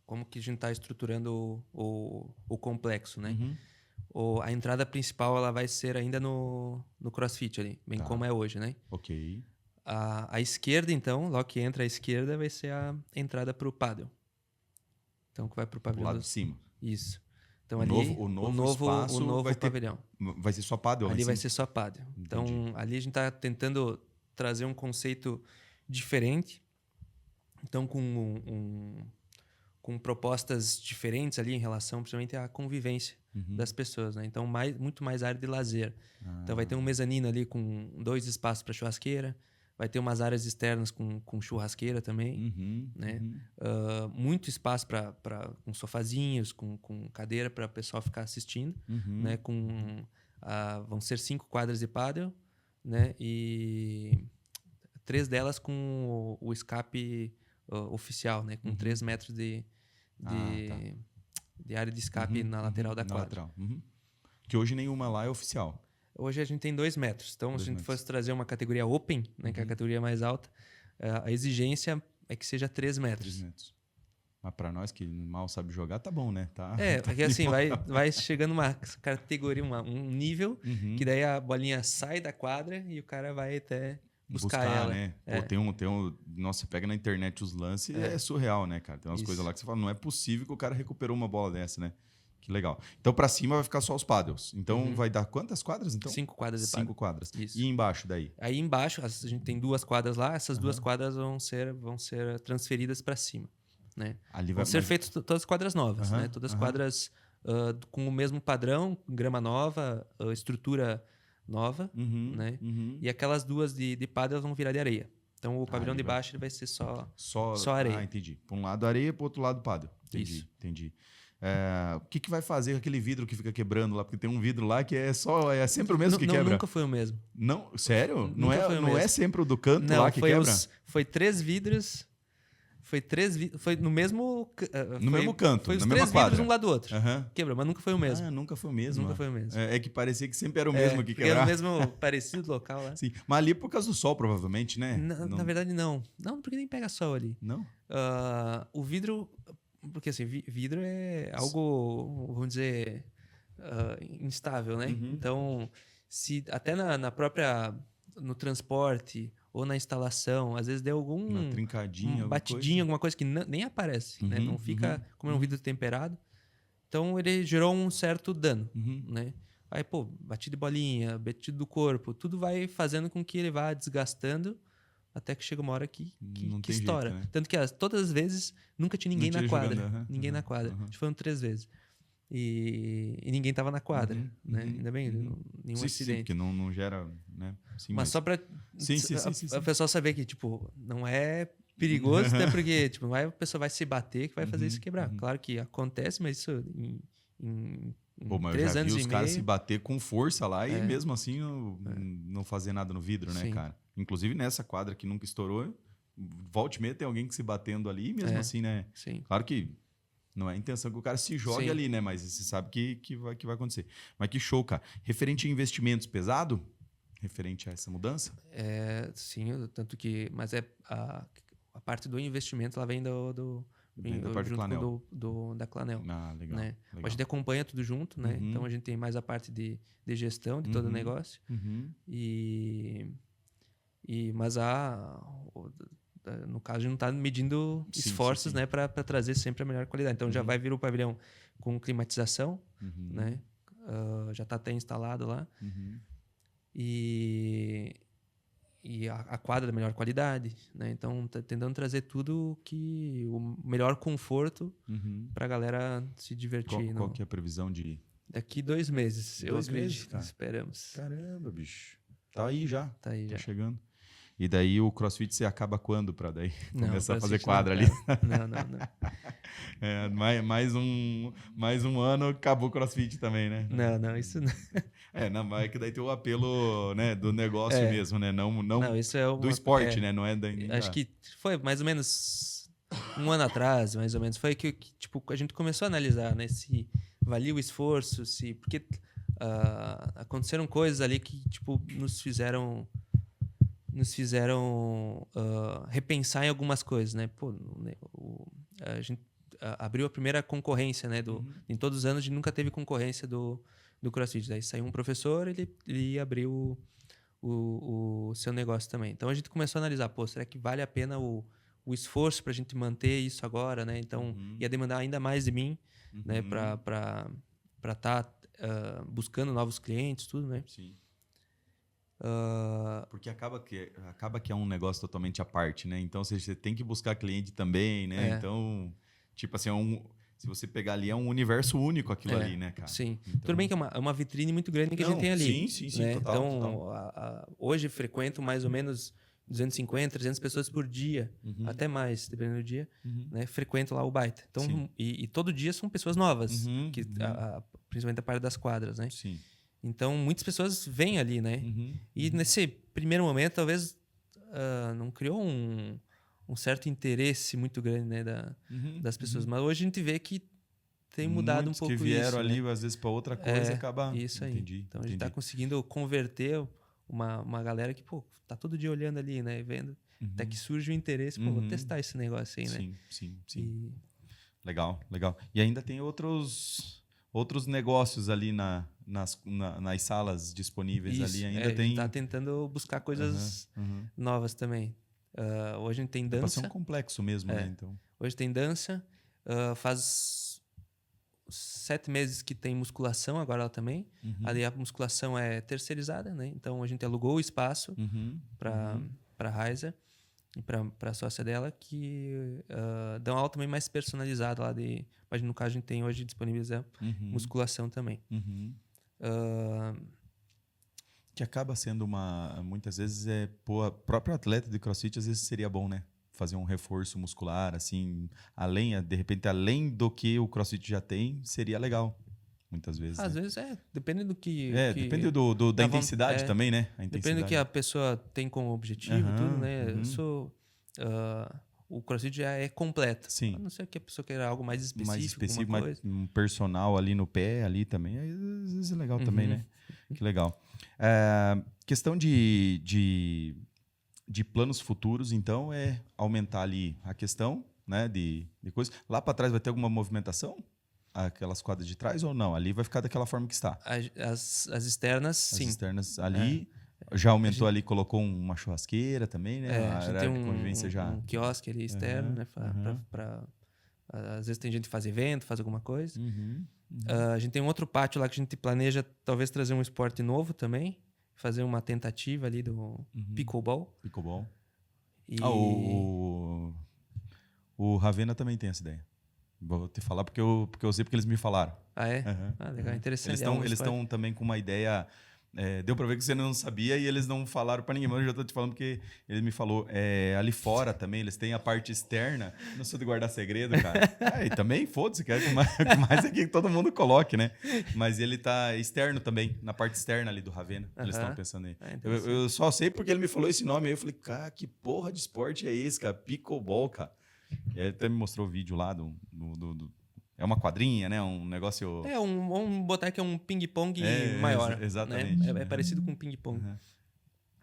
como que a gente está estruturando o complexo, né? A entrada principal ela vai ser ainda no CrossFit ali, bem como é hoje, né? Ok. A esquerda, então, logo que entra à esquerda, vai ser a entrada para o pádel. Então, que vai para o pavilhão. Do lado de cima. Isso. Então, o novo vai pavilhão. Vai ser só pádel? Ali vai ser só pádel. Então, ali a gente está tentando trazer um conceito diferente. Então, com propostas diferentes ali em relação, principalmente, à convivência. das pessoas, né? Então, muito mais área de lazer. Então, vai ter um mezanino ali com 2 espaços para churrasqueira, vai ter umas áreas externas com churrasqueira também, né? Muito espaço com sofazinhos, com cadeira para o pessoal ficar assistindo, né? Vão ser 5 quadras de pádel, né? E 3 delas com o escape oficial, né? Com 3 metros de área de escape na lateral da quadra. Que hoje nenhuma lá é oficial. Hoje a gente tem 2 metros. Então, se a gente fosse trazer uma categoria Open, né, que é a categoria mais alta, a exigência é que seja 3 metros. 3 metros. Mas para nós que mal sabe jogar, tá bom, né? Porque assim, vai chegando uma categoria, um nível, que daí a bolinha sai da quadra e o cara vai até buscar ela. Né? Pô, nossa, você pega na internet os lances e é surreal, né, cara? Tem umas coisas lá que você fala, não é possível que o cara recuperou uma bola dessa, né? Que legal. Então, para cima vai ficar só os paddles. Então, vai dar quantas quadras, então? 5 quadras de paddle. 5 quadras. Isso. E embaixo daí? Aí embaixo, a gente tem 2 quadras lá. Essas 2 quadras vão ser transferidas para cima, né? Vão ser feitas todas as quadras novas, né? Todas as quadras com o mesmo padrão, grama nova, estrutura nova, né? E aquelas 2 de paddle vão virar de areia. Então, o pavilhão de baixo ele vai ser só areia. Entendi. Para um lado areia, para o outro lado paddle. Entendi. O que vai fazer com aquele vidro que fica quebrando lá? Porque tem um vidro lá que é sempre o mesmo que quebra. Nunca foi o mesmo. Não? Sério? Não é sempre o do canto lá que quebra? Foi 3 vidros. Foi no mesmo... no mesmo canto, foi os na 3 mesma quadra. vidros um lado do outro. Quebrou, mas nunca foi o mesmo. Nunca foi o mesmo. Nunca foi o mesmo. É que parecia que sempre era o mesmo que quebrava. Era o mesmo parecido local lá. Sim, mas ali por causa do sol, provavelmente, né? Na verdade, não. Não, porque nem pega sol ali. Não? O vidro... Porque assim, vidro é algo, vamos dizer, instável, né? Então, se até na própria... no transporte ou na instalação, às vezes deu uma trincadinha, batidinha, alguma coisa que nem aparece, né? Não fica como é um vidro temperado. Então ele gerou um certo dano, né? Aí, batido de bolinha, batido do corpo, tudo vai fazendo com que ele vá desgastando até que chega uma hora que estoura. Jeito, né? Tanto que todas as vezes nunca tinha ninguém na quadra. Jogando, ninguém na quadra. Acho que foram 3 vezes. E ninguém tava na quadra, né? Ainda bem, nenhum acidente. Sim, porque não gera, né? Sim, mas só para o pessoal saber que, tipo, não é perigoso, até porque, tipo, não é a pessoa vai se bater que vai fazer isso quebrar. Claro que acontece, mas isso em mas 3 eu já anos vi e os caras meio... se bater com força lá e mesmo assim não fazer nada no vidro, né, Sim. cara? Inclusive nessa quadra que nunca estourou, volta e meia tem alguém que se batendo ali e mesmo assim, né? Sim. Claro que não é a intenção que o cara se jogue ali, né? Mas você sabe que vai acontecer. Mas que show, cara. Referente a investimentos pesado? Referente a essa mudança? Sim, tanto que... Mas a parte do investimento, ela vem da parte da Clanel. Legal, né? legal. A gente acompanha tudo junto, né? Então a gente tem mais a parte de gestão de todo o negócio. Mas no caso, a gente não está medindo esforços, né, para trazer sempre a melhor qualidade. Então já vai vir o pavilhão com climatização, né? Já está até instalado lá. E a quadra da melhor qualidade, né? Então tá tentando trazer tudo o melhor conforto para a galera se divertir. Qual que é a previsão de... Daqui 2 meses, eu acredito. Cara. Esperamos. Caramba, bicho. Tá aí já. Tá chegando. E daí o CrossFit você acaba quando para daí começar a fazer quadra não, ali? Não. Mais um ano acabou o CrossFit também, né? Não, isso não. Mas é que daí tem o apelo, né, do negócio mesmo, né? Não isso é do esporte, né? Não é acho que foi mais ou menos 1 ano atrás, mais ou menos, foi que tipo, a gente começou a analisar, né, se valia o esforço, porque aconteceram coisas ali que tipo nos fizeram repensar em algumas coisas, né? A gente abriu a primeira concorrência, né? Em todos os anos a gente nunca teve concorrência do CrossFit. Daí saiu um professor, ele abriu o seu negócio também. Então a gente começou a analisar, será que vale a pena o esforço para a gente manter isso agora, né? Então ia demandar ainda mais de mim, né? Para estar buscando novos clientes, tudo, né? Sim. Porque acaba que é um negócio totalmente à parte, né? Então você tem que buscar cliente também, né? Então, tipo assim, Se você pegar ali, é um universo único aquilo ali, né, cara? Sim. Então... Tudo bem que é uma vitrine muito grande que a gente tem ali. Sim, né? total. Então, Total. hoje frequento mais ou menos 250, 300 pessoas por dia, até mais, dependendo do dia, né? Frequento lá o Baita. Então, e todo dia são pessoas novas, principalmente a parte das quadras, né? Sim. Então, muitas pessoas vêm ali, né? E nesse primeiro momento, talvez não criou um certo interesse muito grande, né, das pessoas. Mas hoje a gente vê que tem mudado muitos um pouco que vieram isso, ali, né? às vezes, para outra coisa, acaba... Isso aí. Entendi. Então, a gente está conseguindo converter uma galera que, pô, tá todo dia olhando ali, né, vendo. Até que surge o interesse, pô, vou testar esse negócio aí, né? Sim. Legal. E ainda tem outros negócios ali nas salas disponíveis ali. Ainda a gente tá tentando buscar coisas novas também. Hoje a gente tem dança. Vai ser um complexo mesmo, né? Então. Hoje tem dança. Faz 7 meses que tem musculação agora ela também. Ali a musculação é terceirizada, né? Então a gente alugou o espaço para a Raiza e para a sócia dela, que dão aula também mais personalizada lá mas no caso a gente tem hoje disponibilizado musculação também. Que acaba sendo muitas vezes o próprio atleta de CrossFit às vezes seria bom, né? Fazer um reforço muscular, assim, de repente, além do que o CrossFit já tem, seria legal. Muitas vezes. Às vezes depende do que. Depende da intensidade também, né? Depende do que a pessoa tem como objetivo, tudo, né? O CrossFit já é completo. Sim. A não ser que a pessoa queira algo mais específico. Mais específico, um personal ali no pé, ali também. Aí, às vezes é legal também, né? Que legal. Questão de planos futuros, então, é aumentar ali a questão, né, de coisas. Lá para trás vai ter alguma movimentação? Aquelas quadras de trás ou não? Ali vai ficar daquela forma que está? As externas, sim. As externas ali. Já aumentou ali, colocou uma churrasqueira também, né? A gente tem um quiosque ali externo, né? Às vezes tem gente que faz evento, faz alguma coisa. A gente tem um outro pátio lá que a gente planeja talvez trazer um esporte novo também. Fazer uma tentativa ali do pickleball. Pickleball. O Ravena também tem essa ideia. Vou te falar porque eu sei porque eles me falaram. Ah, é? Legal, interessante. Eles estão também com uma ideia... deu pra ver que você não sabia e eles não falaram pra ninguém, mas eu já tô te falando porque ele me falou. Ali fora também, eles têm a parte externa. Não sou de guardar segredo, cara. E também, foda-se, quero que mais aqui que todo mundo coloque, né? Mas ele tá externo também, na parte externa ali do Ravena. Eles estão pensando aí. Eu só sei porque ele me falou esse nome aí. Eu falei, cara, que porra de esporte é esse, cara? Pickleball, cara. E ele até me mostrou o vídeo lá é uma quadrinha, né? Um negócio... vamos botar que é um ping-pong maior. Exatamente. Né? É parecido com um ping-pong.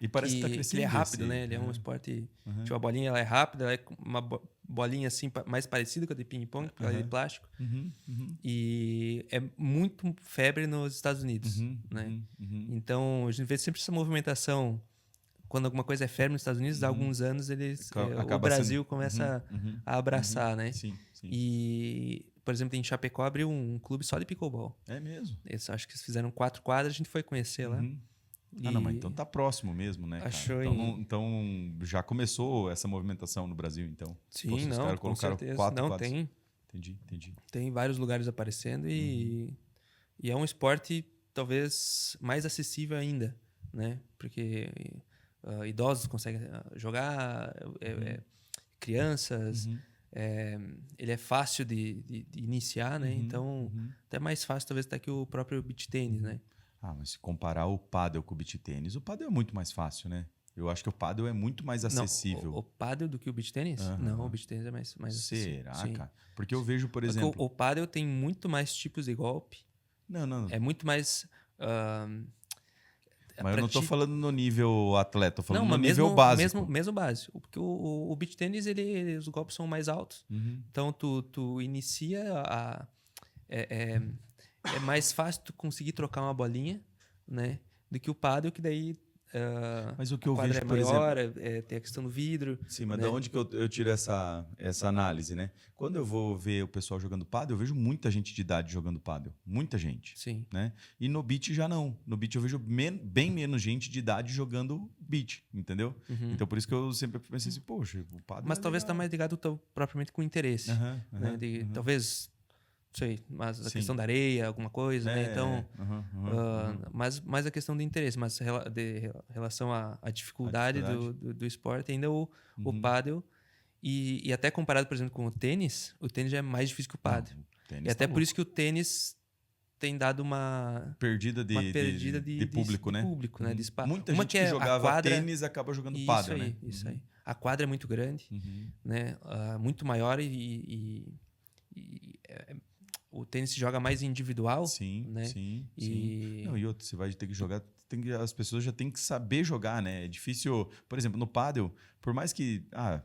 E parece que tá crescendo. Ele é rápido, né? Ele é um esporte... Tipo, a bolinha ela é rápida, ela é uma bolinha assim, mais parecida com a de ping-pong, porque ela é de plástico. E é muito febre nos Estados Unidos, né? Então, a gente vê sempre essa movimentação... Quando alguma coisa é febre nos Estados Unidos, há alguns anos o Brasil começa a abraçar, né? Sim. E, por exemplo, em Chapecó abriu um clube só de pickleball. É mesmo? Acho que eles fizeram 4 quadras, a gente foi conhecer lá. Não, mas então tá próximo mesmo, né? Então já começou essa movimentação no Brasil, então. Sim, com certeza. 4 quadras. Tem. Entendi. Tem vários lugares aparecendo e é um esporte talvez mais acessível ainda, né? Porque... idosos conseguem jogar, crianças, ele é fácil de iniciar, né? Então, até mais fácil talvez até que o próprio beach tênis, né? Mas se comparar o pádel com o beach tênis, o pádel é muito mais fácil, né? Eu acho que o pádel é muito mais acessível. Não, o pádel do que o beach tênis? Não, o beach tênis é mais acessível. Será, cara? Porque eu vejo, por exemplo... O pádel tem muito mais tipos de golpe. Não. É muito mais... Mas eu não tô falando no nível atleta, tô falando no nível básico. Mesmo básico. Porque o beach tênis, os golpes são mais altos. Então, tu inicia é mais fácil tu conseguir trocar uma bolinha, né? Do que o pádel, que daí... mas o que eu vejo, por maior, exemplo... tem a questão do vidro. Sim, mas né? de onde que eu tiro essa análise, né? Quando eu vou ver o pessoal jogando pádel, eu vejo muita gente de idade jogando pádel. Muita gente. Sim. Né? E no beach já não. No beach eu vejo bem menos gente de idade jogando beach, entendeu? Então por isso que eu sempre pensei assim, poxa, o pádel Mas talvez tá mais ligado propriamente com interesse. Talvez Sei, mas a Sim. questão da areia, alguma coisa, né? Então, Mas mais a questão do interesse, mas de relação à dificuldade, do esporte, ainda o pádel, e até comparado, por exemplo, com o tênis já é mais difícil que o pádel. E até por isso que o tênis tem dado uma perdida de público, né? Público, né? De espaço. Muita gente que jogava tênis acaba jogando pádel, né? Isso aí. A quadra é muito grande, né? Muito maior o tênis se joga mais individual, sim, né? Sim. Não, e outro, você vai ter que jogar, as pessoas já têm que saber jogar, né? É difícil, por exemplo, no pádel, por mais que a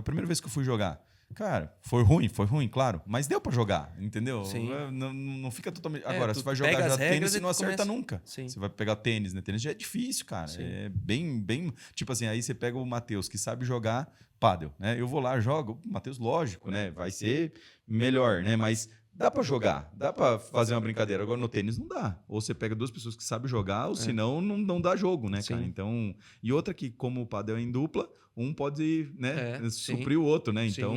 primeira vez que eu fui jogar, cara, foi ruim, claro, mas deu pra jogar, entendeu? Sim. Não fica totalmente. Agora, você vai jogar já tênis, você não acerta nunca. Sim. Você vai pegar tênis, né? Tênis já é difícil, cara. Sim. É bem. Tipo assim, aí você pega o Matheus, que sabe jogar pádel, né? Eu vou lá, jogo. O Matheus, lógico, né? Vai ser melhor, né? Mas dá pra jogar, dá pra fazer uma brincadeira. Agora no tênis não dá. Ou você pega duas pessoas que sabem jogar, ou senão não dá jogo, né, cara? Então, e outra que, como o pádel é em dupla, um pode, né, suprir o outro, né? Então,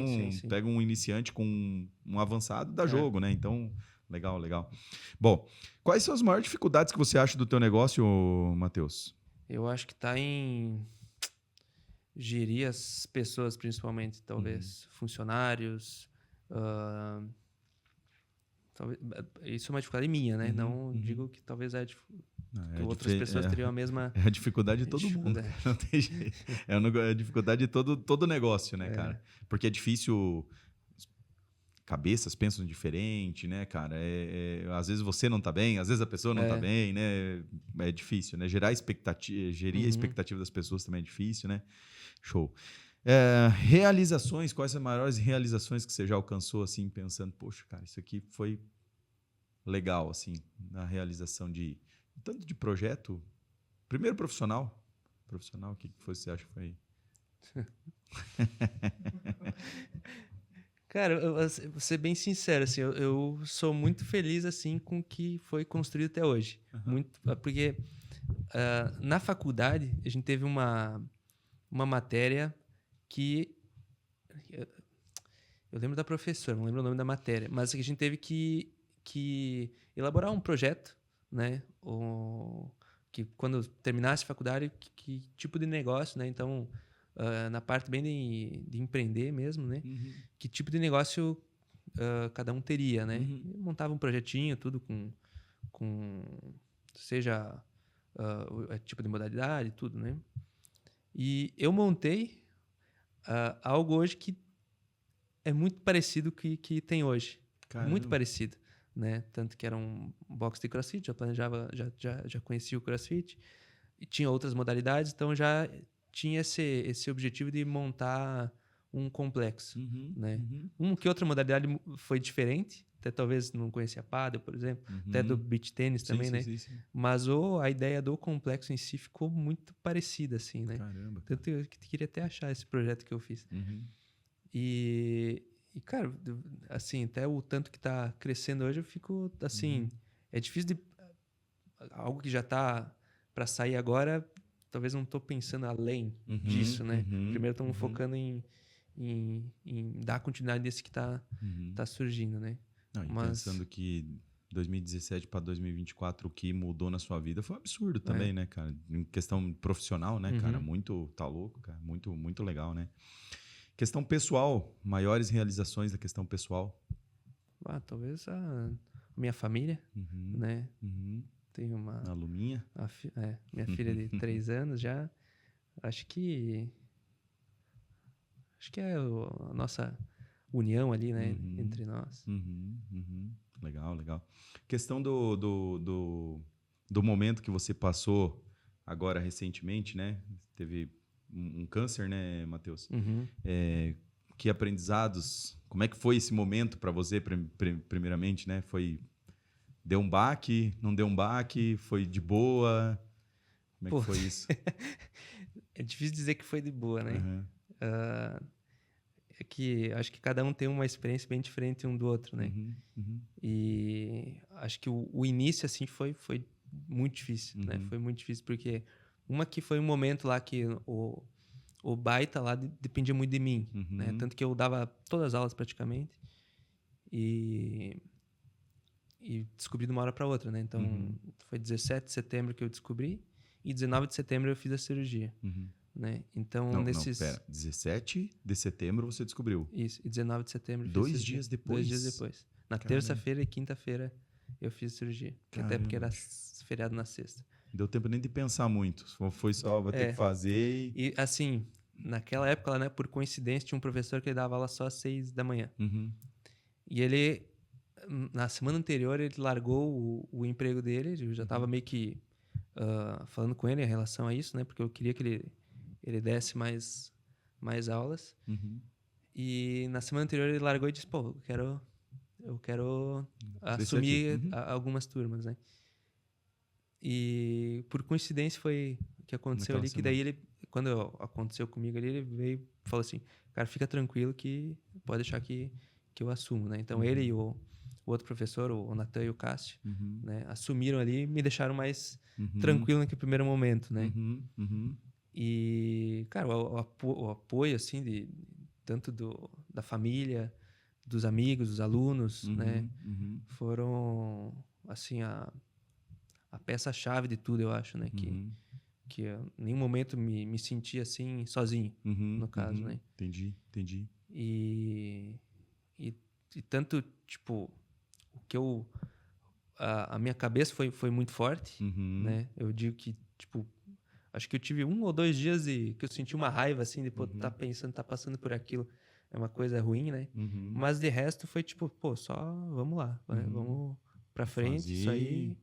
pega um iniciante com um avançado, dá jogo, né? Então, legal. Bom, quais são as maiores dificuldades que você acha do teu negócio, Matheus? Eu acho que tá em gerir as pessoas, principalmente, talvez. Funcionários. Talvez, isso é uma dificuldade minha, né? Não digo que talvez que outras pessoas teriam a mesma... É a dificuldade de todo mundo. Não tem jeito. É a dificuldade de todo negócio, né, cara? Porque é difícil... Cabeças pensam diferente, né, cara? Às vezes você não tá bem, às vezes a pessoa não tá bem, né? É difícil, né? Gerir a expectativa das pessoas também é difícil, né? Show. Realizações, quais são as maiores realizações que você já alcançou, assim, pensando, poxa, cara, isso aqui foi legal, assim, na realização de tanto de projeto. Primeiro profissional, o que você acha que foi? Cara, eu vou ser bem sincero, assim, eu sou muito feliz, assim, com o que foi construído até hoje. Muito, porque na faculdade a gente teve uma matéria que... Eu lembro da professora, não lembro o nome da matéria, mas a gente teve que elaborar um projeto, né? Que quando terminasse a faculdade, que tipo de negócio, né? Então, na parte bem de empreender mesmo, né? Que tipo de negócio cada um teria, né? Eu montava um projetinho, tudo com seja o tipo de modalidade, tudo, né? E eu montei algo hoje que é muito parecido com o que tem hoje. Caramba. Muito parecido, né? Tanto que era um box de CrossFit, já planejava, já conhecia o CrossFit. E tinha outras modalidades, então já tinha esse objetivo de montar um complexo, né? Que outra modalidade foi diferente, até talvez não conhecia pádel, por exemplo, até do beach tênis também, né? Sim. Mas a ideia do complexo em si ficou muito parecida, assim, né? Caramba. Tanto eu queria até achar esse projeto que eu fiz. E, cara, assim, até o tanto que está crescendo hoje, eu fico, assim, é difícil algo que já está para sair agora, talvez não estou pensando além disso, né? Primeiro estamos focando em dar continuidade desse que está surgindo, né? Pensando que 2017 para 2024 o que mudou na sua vida foi um absurdo também, né, cara? Em questão profissional, né, cara? Tá louco, cara. Muito legal, né? Questão pessoal, maiores realizações da questão pessoal. Talvez a minha família, né? Tenho a Luminha. Minha filha de 3 anos já. Acho que é a nossa união ali, né? Entre nós. Legal. Questão do momento que você passou agora recentemente, né? Teve um câncer, né, Matheus? Que aprendizados, como é que foi esse momento para você, primeiramente, né? Deu um baque, não deu um baque, foi de boa? Como é que foi isso? É difícil dizer que foi de boa, né? É que acho que cada um tem uma experiência bem diferente um do outro, né? E acho que o início, assim, foi muito difícil, né? Foi muito difícil porque que foi um momento lá que o baita lá dependia muito de mim, né? Tanto que eu dava todas as aulas praticamente. E descobri de uma hora para outra, né? Então, foi 17 de setembro que eu descobri e 19 de setembro eu fiz a cirurgia, né? Então, Não, pera. 17 de setembro você descobriu. Isso, e 19 de setembro eu fiz 2 dias depois? 2 dias depois. Na terça-feira e quinta-feira eu fiz a cirurgia. Até porque era feriado na sexta. Não deu tempo nem de pensar muito. Foi só, vou ter que fazer. E assim, naquela época, né, por coincidência, tinha um professor que ele dava aula só às 6 da manhã. E ele, na semana anterior, ele largou o emprego dele. Eu já estava meio que falando com ele em relação a isso, né? Porque eu queria que ele desse mais aulas. E na semana anterior ele largou e disse, pô, eu quero assumir algumas turmas, né? E por coincidência foi o que aconteceu ali, que daí ele, quando aconteceu comigo ali, ele veio e falou assim, cara, fica tranquilo que pode deixar que eu assumo, né? Então ele e o outro professor, o Natan e o Cássio, né, assumiram ali e me deixaram mais tranquilo naquele primeiro momento, né? E, cara, o apoio, assim, tanto da família, dos amigos, dos alunos, né? Foram, assim, a peça-chave de tudo, eu acho, né? Que eu, em nenhum momento me senti, assim, sozinho, no caso, né? Entendi. E tanto, tipo, o que a minha cabeça foi muito forte, né? Eu digo que, tipo, acho que eu tive 1 ou 2 dias que eu senti uma raiva, assim, de tá pensando, tá passando por aquilo. É uma coisa ruim, né? Mas de resto foi tipo, pô, só vamos lá, vamos pra frente, isso aí.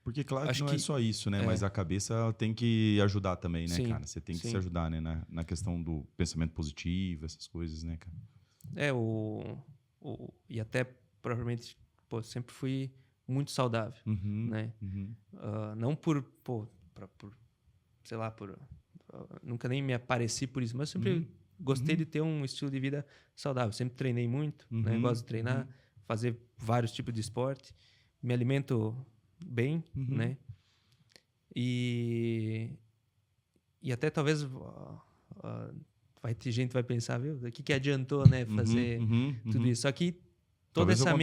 Porque claro que acho não é só isso, né? Mas a cabeça tem que ajudar também, né, cara? Você tem que se ajudar, né? Na questão do pensamento positivo, essas coisas, né, cara? E até provavelmente, pô, sempre fui muito saudável, né? Não por sei lá, nunca nem me apareci por isso, mas sempre gostei de ter um estilo de vida saudável. Sempre treinei muito, né? Gosto de treinar, fazer vários tipos de esporte. Me alimento bem, né? E até talvez vai ter gente que vai pensar, viu, o que adiantou, né, fazer tudo isso? Só que toda essa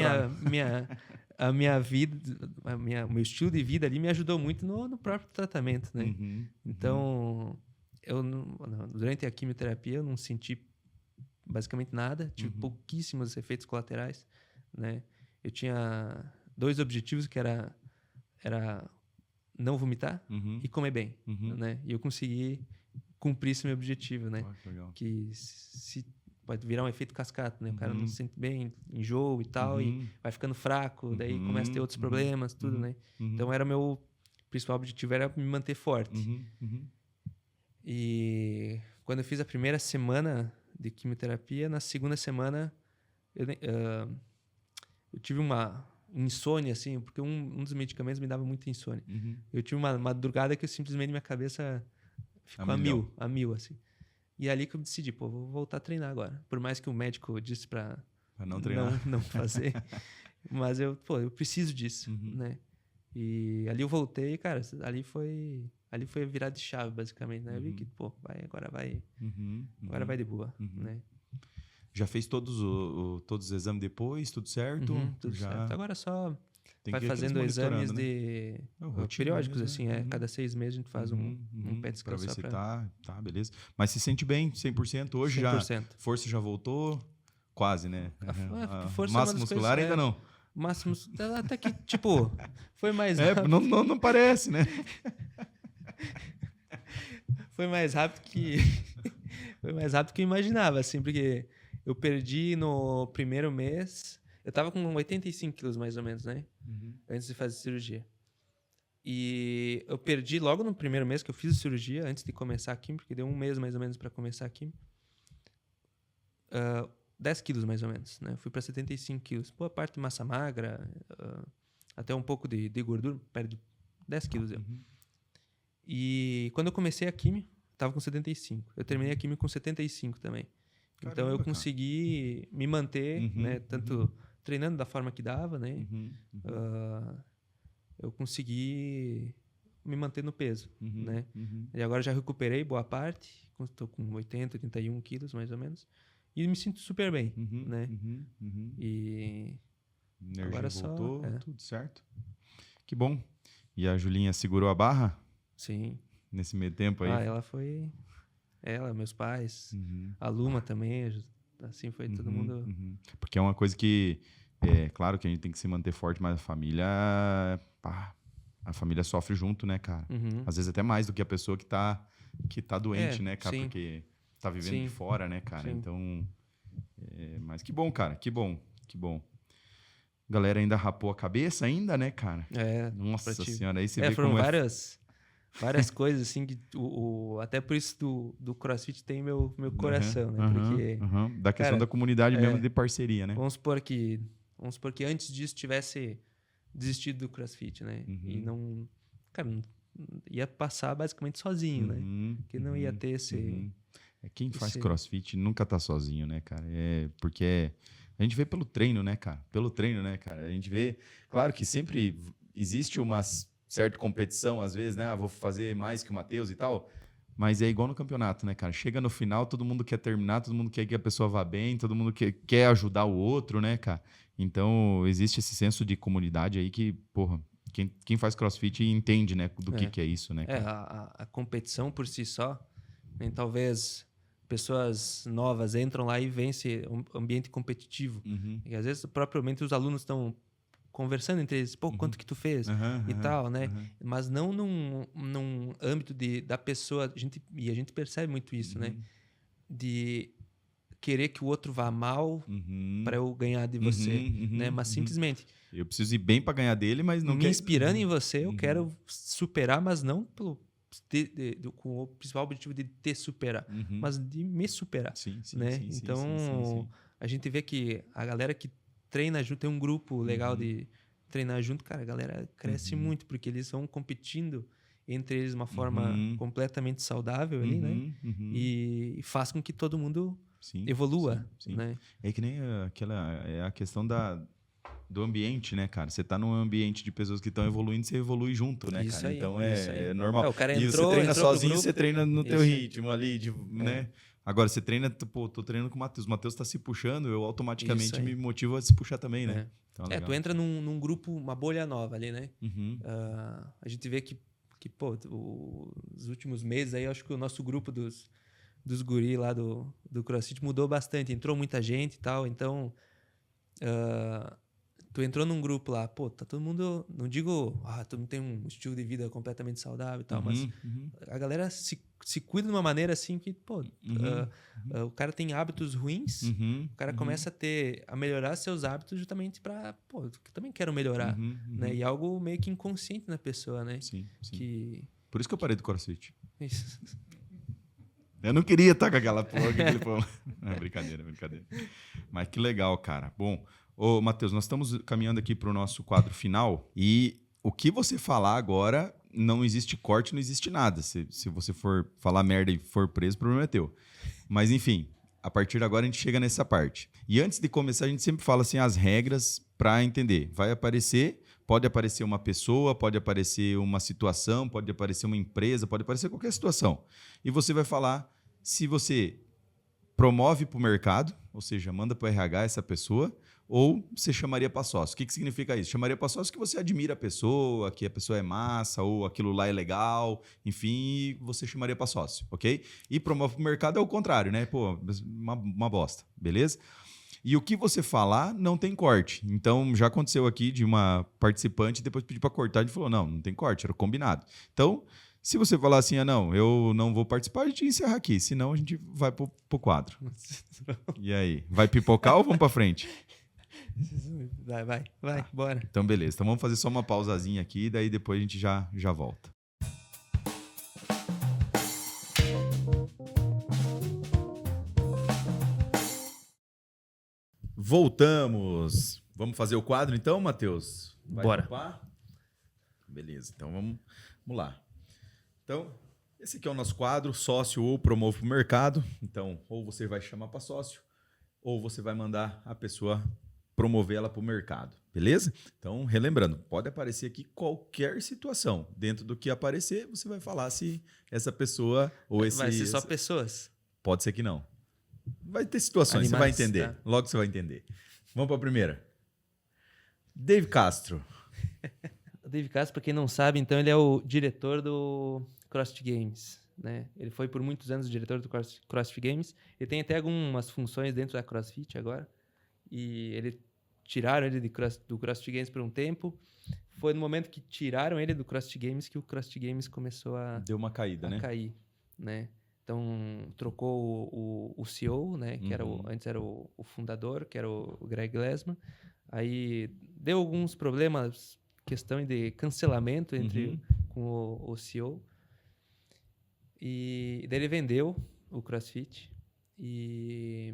minha vida, o meu estilo de vida ali me ajudou muito no próprio tratamento, né? Então, durante a quimioterapia eu não senti basicamente nada, tive pouquíssimos efeitos colaterais, né? Eu tinha 2 objetivos, que era não vomitar e comer bem, né? E eu consegui cumprir esse meu objetivo, né? Que legal. Que pode virar um efeito cascata, né? O cara não se sente bem, enjoo e tal, e vai ficando fraco, daí começa a ter outros problemas, tudo, né? Então, o meu principal objetivo era me manter forte. E quando eu fiz a primeira semana de quimioterapia, na segunda semana eu tive uma insônia, assim, porque um dos medicamentos me dava muita insônia. Eu tive uma madrugada que simplesmente minha cabeça ficou a mil, assim. E é ali que eu decidi, pô, vou voltar a treinar agora. Por mais que o médico disse pra não treinar, não fazer. Mas eu preciso disso, né? E ali eu voltei, cara, ali foi virar de chave, basicamente, né? Eu vi que, pô, agora vai de boa, né? Já fez todos os exames depois, tudo certo? Tudo certo. Agora só tem vai fazendo exames, né, periódicos, mesmo, assim, cada 6 meses a gente faz um PET scan pra ver só se tá, beleza. Mas se sente bem, 100%? Hoje 100%. Força já voltou? Quase, né? Força massa muscular ainda não? Máximo, até que, tipo, foi mais rápido. Não parece, né? Foi mais rápido que eu imaginava, assim, porque eu perdi no primeiro mês, eu tava com 85 quilos mais ou menos, né? Antes de fazer cirurgia. E eu perdi logo no primeiro mês que eu fiz a cirurgia, antes de começar a quimio, porque deu 1 mês mais ou menos para começar a quimio. 10 quilos mais ou menos, né? Eu fui para 75 quilos. Boa parte de massa magra, até um pouco de gordura, perde 10 quilos. E quando eu comecei a quimio, tava com 75. Eu terminei a quimio com 75 também. Caramba, então eu consegui me manter, né? Tanto treinando da forma que dava, né? Eu consegui me manter no peso, né? E agora já recuperei boa parte, estou com 80, 81 quilos mais ou menos. E me sinto super bem, né? E Energia agora voltou, só... tudo certo. Que bom. E a Julinha segurou a barra? Sim. Nesse meio tempo aí? Ela foi... Ela, meus pais, a Luma também, assim foi todo mundo... Porque é uma coisa que, claro que a gente tem que se manter forte, mas a família sofre junto, né, cara? Às vezes até mais do que a pessoa que tá doente, né, cara? Sim. Porque tá vivendo de fora, né, cara? Sim. Então, mas que bom, cara, que bom. Galera ainda rapou a cabeça ainda, né, cara? Nossa senhora, aí você vê foram como várias coisas, assim, que até por isso do CrossFit tem meu coração, né? Porque... Da questão da comunidade mesmo, de parceria, né? Vamos supor que antes disso tivesse desistido do CrossFit, né? E não... Cara, ia passar basicamente sozinho, né? Que não ia ter esse... Quem faz CrossFit nunca tá sozinho, né, cara? Porque a gente vê pelo treino, né, cara? A gente vê... Claro que sempre existe uma certa competição, às vezes, né? Vou fazer mais que o Matheus e tal. Mas é igual no campeonato, né, cara? Chega no final, todo mundo quer terminar, todo mundo quer que a pessoa vá bem, todo mundo quer ajudar o outro, né, cara? Então, existe esse senso de comunidade aí que, porra, quem faz CrossFit entende, né, do que é isso, né, cara? A competição por si só, né? Talvez pessoas novas entram lá e veem esse ambiente competitivo. E às vezes, propriamente, os alunos estão conversando entre eles, quanto que tu fez e tal, né? Mas não num âmbito da pessoa, a gente percebe muito isso, né? De querer que o outro vá mal para eu ganhar de você, né? Mas simplesmente... Eu preciso ir bem para ganhar dele, mas não me inspirando em você, eu quero superar, mas não com o principal objetivo de te superar, mas de me superar, né? Então, a gente vê que a galera que treina junto, tem um grupo legal de treinar junto, cara, a galera cresce muito, porque eles vão competindo entre eles de uma forma completamente saudável ali, né? E faz com que todo mundo evolua, né? É que nem a questão do ambiente, né, cara? Você tá num ambiente de pessoas que estão evoluindo, você evolui junto, né, isso cara? Aí, então isso aí. É normal. O cara e entrou, você treina sozinho, grupo, você treina no teu aí. ritmo ali, né? Agora, você treina, tô treinando com o Matheus. O Matheus tá se puxando, eu automaticamente me motivo a se puxar também, né? Então, tu entra num grupo, uma bolha nova ali, né? A gente vê que os últimos meses aí, eu acho que o nosso grupo dos guri lá do CrossFit mudou bastante. Entrou muita gente e tal, então... tu entrou num grupo lá, tá todo mundo... Não digo, todo mundo tem um estilo de vida completamente saudável e tal, mas a galera se cuida de uma maneira assim que, o cara tem hábitos ruins, o cara começa a melhorar seus hábitos justamente pra, eu também quero melhorar, né? E algo meio que inconsciente na pessoa, né? Sim. Que... Por isso que eu parei do CrossFit. Isso. Eu não queria estar com aquela porra. Brincadeira. Mas que legal, cara. Bom... Ô, Matheus, nós estamos caminhando aqui para o nosso quadro final e o que você falar agora, não existe corte, não existe nada. Se você for falar merda e for preso, o problema é teu. Mas, enfim, a partir de agora a gente chega nessa parte. E antes de começar, a gente sempre fala assim, as regras para entender. Pode aparecer uma pessoa, pode aparecer uma situação, pode aparecer uma empresa, pode aparecer qualquer situação. E você vai falar se você promove para o mercado, ou seja, manda para o RH essa pessoa, ou você chamaria para sócio. O que significa isso? Chamaria para sócio que você admira a pessoa, que a pessoa é massa, ou aquilo lá é legal, enfim, você chamaria para sócio, ok? E promove para o mercado é o contrário, né? Uma bosta, beleza? E o que você falar não tem corte. Então, já aconteceu aqui de uma participante, depois pediu para cortar, a gente falou, não tem corte, era combinado. Então, se você falar assim, não, eu não vou participar, a gente encerra aqui, senão a gente vai pro quadro. E aí, vai pipocar ou vamos para frente? Vai, bora. Então, beleza. Então, vamos fazer só uma pausazinha aqui, daí depois a gente já volta. Voltamos. Vamos fazer o quadro então, Matheus? Bora. Topar? Beleza, então vamos lá. Então, esse aqui é o nosso quadro, sócio ou promove para o mercado. Então, ou você vai chamar para sócio, ou você vai mandar a pessoa promover ela para o mercado, beleza? Então, relembrando, pode aparecer aqui qualquer situação. Dentro do que aparecer, você vai falar se essa pessoa ou esse... Vai ser só pessoas? Pode ser que não. Vai ter situações, Animais, você vai entender. tá. Logo você vai entender. Vamos para a primeira. Dave Castro. O Dave Castro, para quem não sabe, então ele é o diretor do CrossFit Games, né? Ele foi por muitos anos o diretor do CrossFit Games. Ele tem até algumas funções dentro da CrossFit agora. E tiraram ele do CrossFit Games por um tempo. Foi no momento que tiraram ele do CrossFit Games que o CrossFit Games começou a Deu uma caída, né? cair, né? Então, trocou o CEO, né? Que antes era o fundador, que era o Greg Glassman. Aí deu alguns problemas, questão de cancelamento com o CEO. E daí ele vendeu o CrossFit. E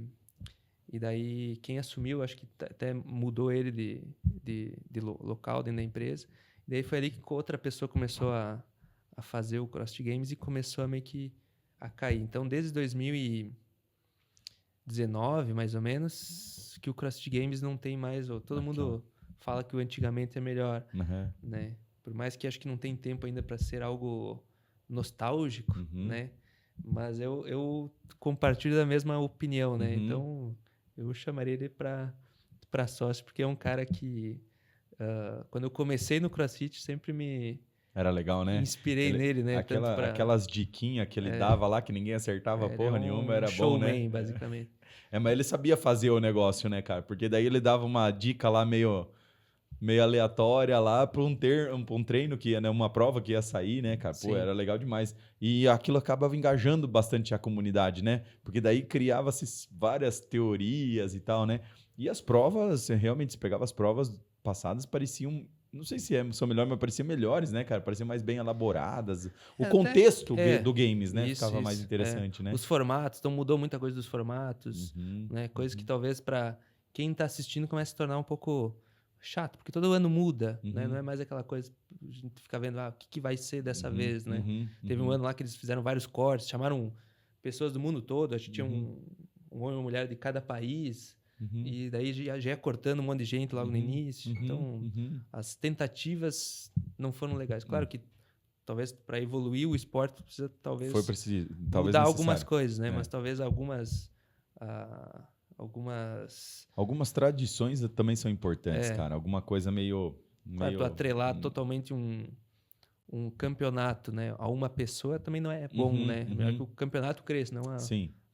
daí quem assumiu, acho que até mudou ele de local dentro da empresa. E daí foi ali que outra pessoa começou a fazer o CrossFit Games e começou a meio que a cair. Então, desde 2019, mais ou menos, que o CrossFit Games não tem mais... Todo mundo fala que o antigamente é melhor, né? Por mais que acho que não tem tempo ainda para ser algo nostálgico, né? Mas eu compartilho da mesma opinião, né? Então, eu chamaria ele para sócio, porque é um cara que... quando eu comecei no CrossFit, sempre Era legal, né? inspirei nele, né? Aquelas diquinhas que ele dava lá, que ninguém acertava porra nenhuma, era bom, né? Showman, basicamente. Mas ele sabia fazer o negócio, né, cara? Porque daí ele dava uma dica lá meio aleatória lá para um treino que ia, né? Uma prova que ia sair, né, cara? Pô, Sim. era legal demais. E aquilo acabava engajando bastante a comunidade, né? Porque daí criava-se várias teorias e tal, né? E as provas, realmente, se pegava as provas passadas, pareciam... Não sei se são melhores, mas pareciam melhores, né, cara? Pareciam mais bem elaboradas. O contexto do games, né? Ficava mais interessante, né? Os formatos, então mudou muita coisa dos formatos, né? Coisas que talvez para quem está assistindo começa a se tornar um pouco chato, porque todo ano muda, né? Não é mais aquela coisa, a gente fica vendo, o que vai ser dessa vez, né? Teve um ano lá que eles fizeram vários cortes, chamaram pessoas do mundo todo, acho que tinha um homem e uma mulher de cada país... E daí já ia cortando um monte de gente logo no início. Então, as tentativas não foram legais. Claro que talvez para evoluir o esporte precisa talvez mudar algumas coisas, né? Mas talvez algumas tradições também são importantes, cara. Alguma coisa meio... Claro, tu atrelar totalmente um campeonato, né, a uma pessoa também não é bom, né? É melhor que o campeonato cresça, não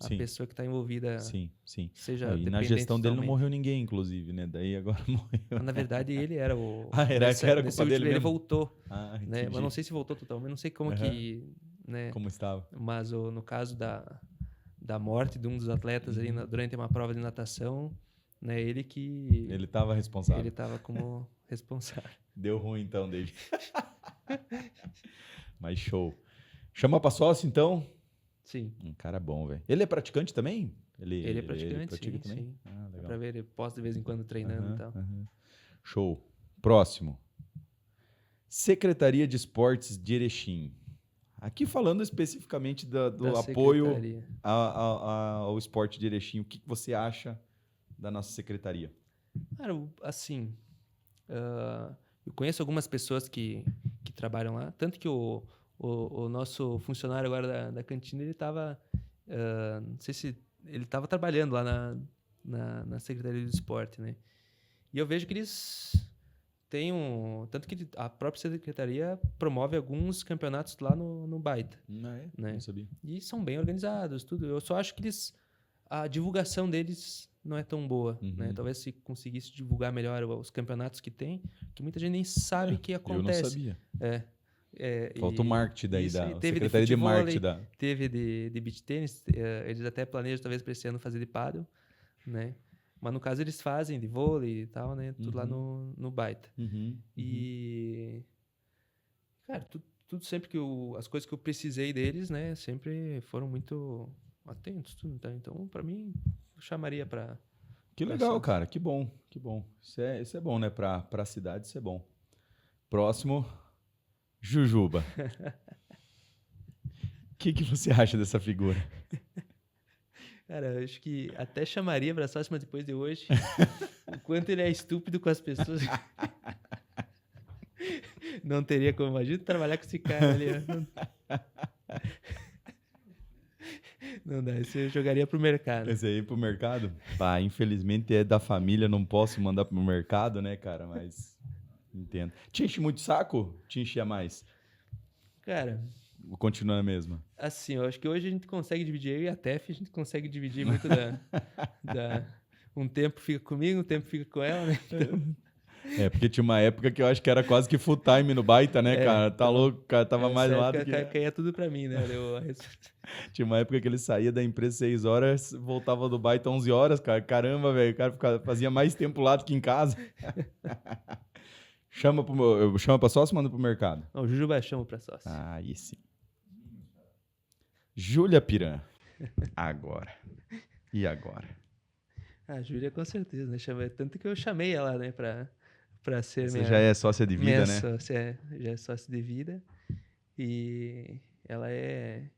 a pessoa que está envolvida seja dependente. E na gestão dele não morreu ninguém, inclusive, né? Daí agora morreu. Na verdade, ele era o... era culpa dele mesmo? Ele voltou. Né? Mas não sei se voltou totalmente, não sei como que... Né? Como estava. Mas no caso da morte de um dos atletas ali durante uma prova de natação, né? Ele estava responsável. Ele estava como responsável. Deu ruim então, David. Mas show. Chama pra sócio, então? Sim. Um cara bom, velho. Ele é praticante também? Ele é praticante, ele pratica também? Sim. Legal. Dá pra ver, ele posta de vez em quando treinando e tal. Show. Próximo. Secretaria de Esportes de Erechim. Aqui falando especificamente do apoio ao esporte de Erechim. O que você acha da nossa secretaria? Cara, assim... eu conheço algumas pessoas que trabalham lá, tanto que o nosso funcionário agora da cantina, ele estava, não sei se ele estava trabalhando lá na Secretaria do Esporte, né? E eu vejo que eles têm tanto que a própria Secretaria promove alguns campeonatos lá no Baita. Né? Não sabia. E são bem organizados, tudo. Eu só acho que a divulgação deles não é tão boa, né? Talvez se conseguisse divulgar melhor os campeonatos que tem, que muita gente nem sabe que acontece. Eu não sabia. Falta o marketing daí da teve Secretaria de Marketing. Teve de beach tênis, eles até planejam talvez para esse ano fazer de pádel, né? Mas no caso eles fazem de vôlei e tal, né? Tudo lá no Baita. E cara, tudo sempre que as coisas que eu precisei deles, né? Sempre foram muito atentos, tudo. Então, para mim, eu chamaria para... Que legal, cara. Que bom. Isso é bom, né? Para a cidade, isso é bom. Próximo, Jujuba. O que você acha dessa figura? Cara, eu acho que até chamaria para sócio, mas depois de hoje, o quanto ele é estúpido com as pessoas. Não teria como. Imagina trabalhar com esse cara ali. Não dá, esse eu jogaria pro mercado. Esse aí pro mercado? Pá, infelizmente é da família, não posso mandar pro mercado, né, cara? Mas entendo. Te enche muito saco? Te enchia mais? Cara, Continua a mesma? assim, eu acho que hoje a gente consegue dividir, eu e a Tef, a gente consegue dividir muito um tempo fica comigo, um tempo fica com ela, né? Então, Porque tinha uma época que eu acho que era quase que full time no baita, né, cara? Tá então, louco, cara. Tava mais nessa lá do época que... caía tudo pra mim, né? Tinha uma época que ele saía da empresa 6 horas, voltava do baita 11 horas, cara. Caramba, velho. O cara fazia mais tempo lá do que em casa. Chama pra sócio ou manda pro mercado? Não, o Jujuba chama pra sócio. Ah, aí sim. Júlia Piran. Agora. E agora? A Júlia, com certeza, né? Tanto que eu chamei ela, né, pra ser Você já é sócia de vida, né? Já é sócia de vida. E ela é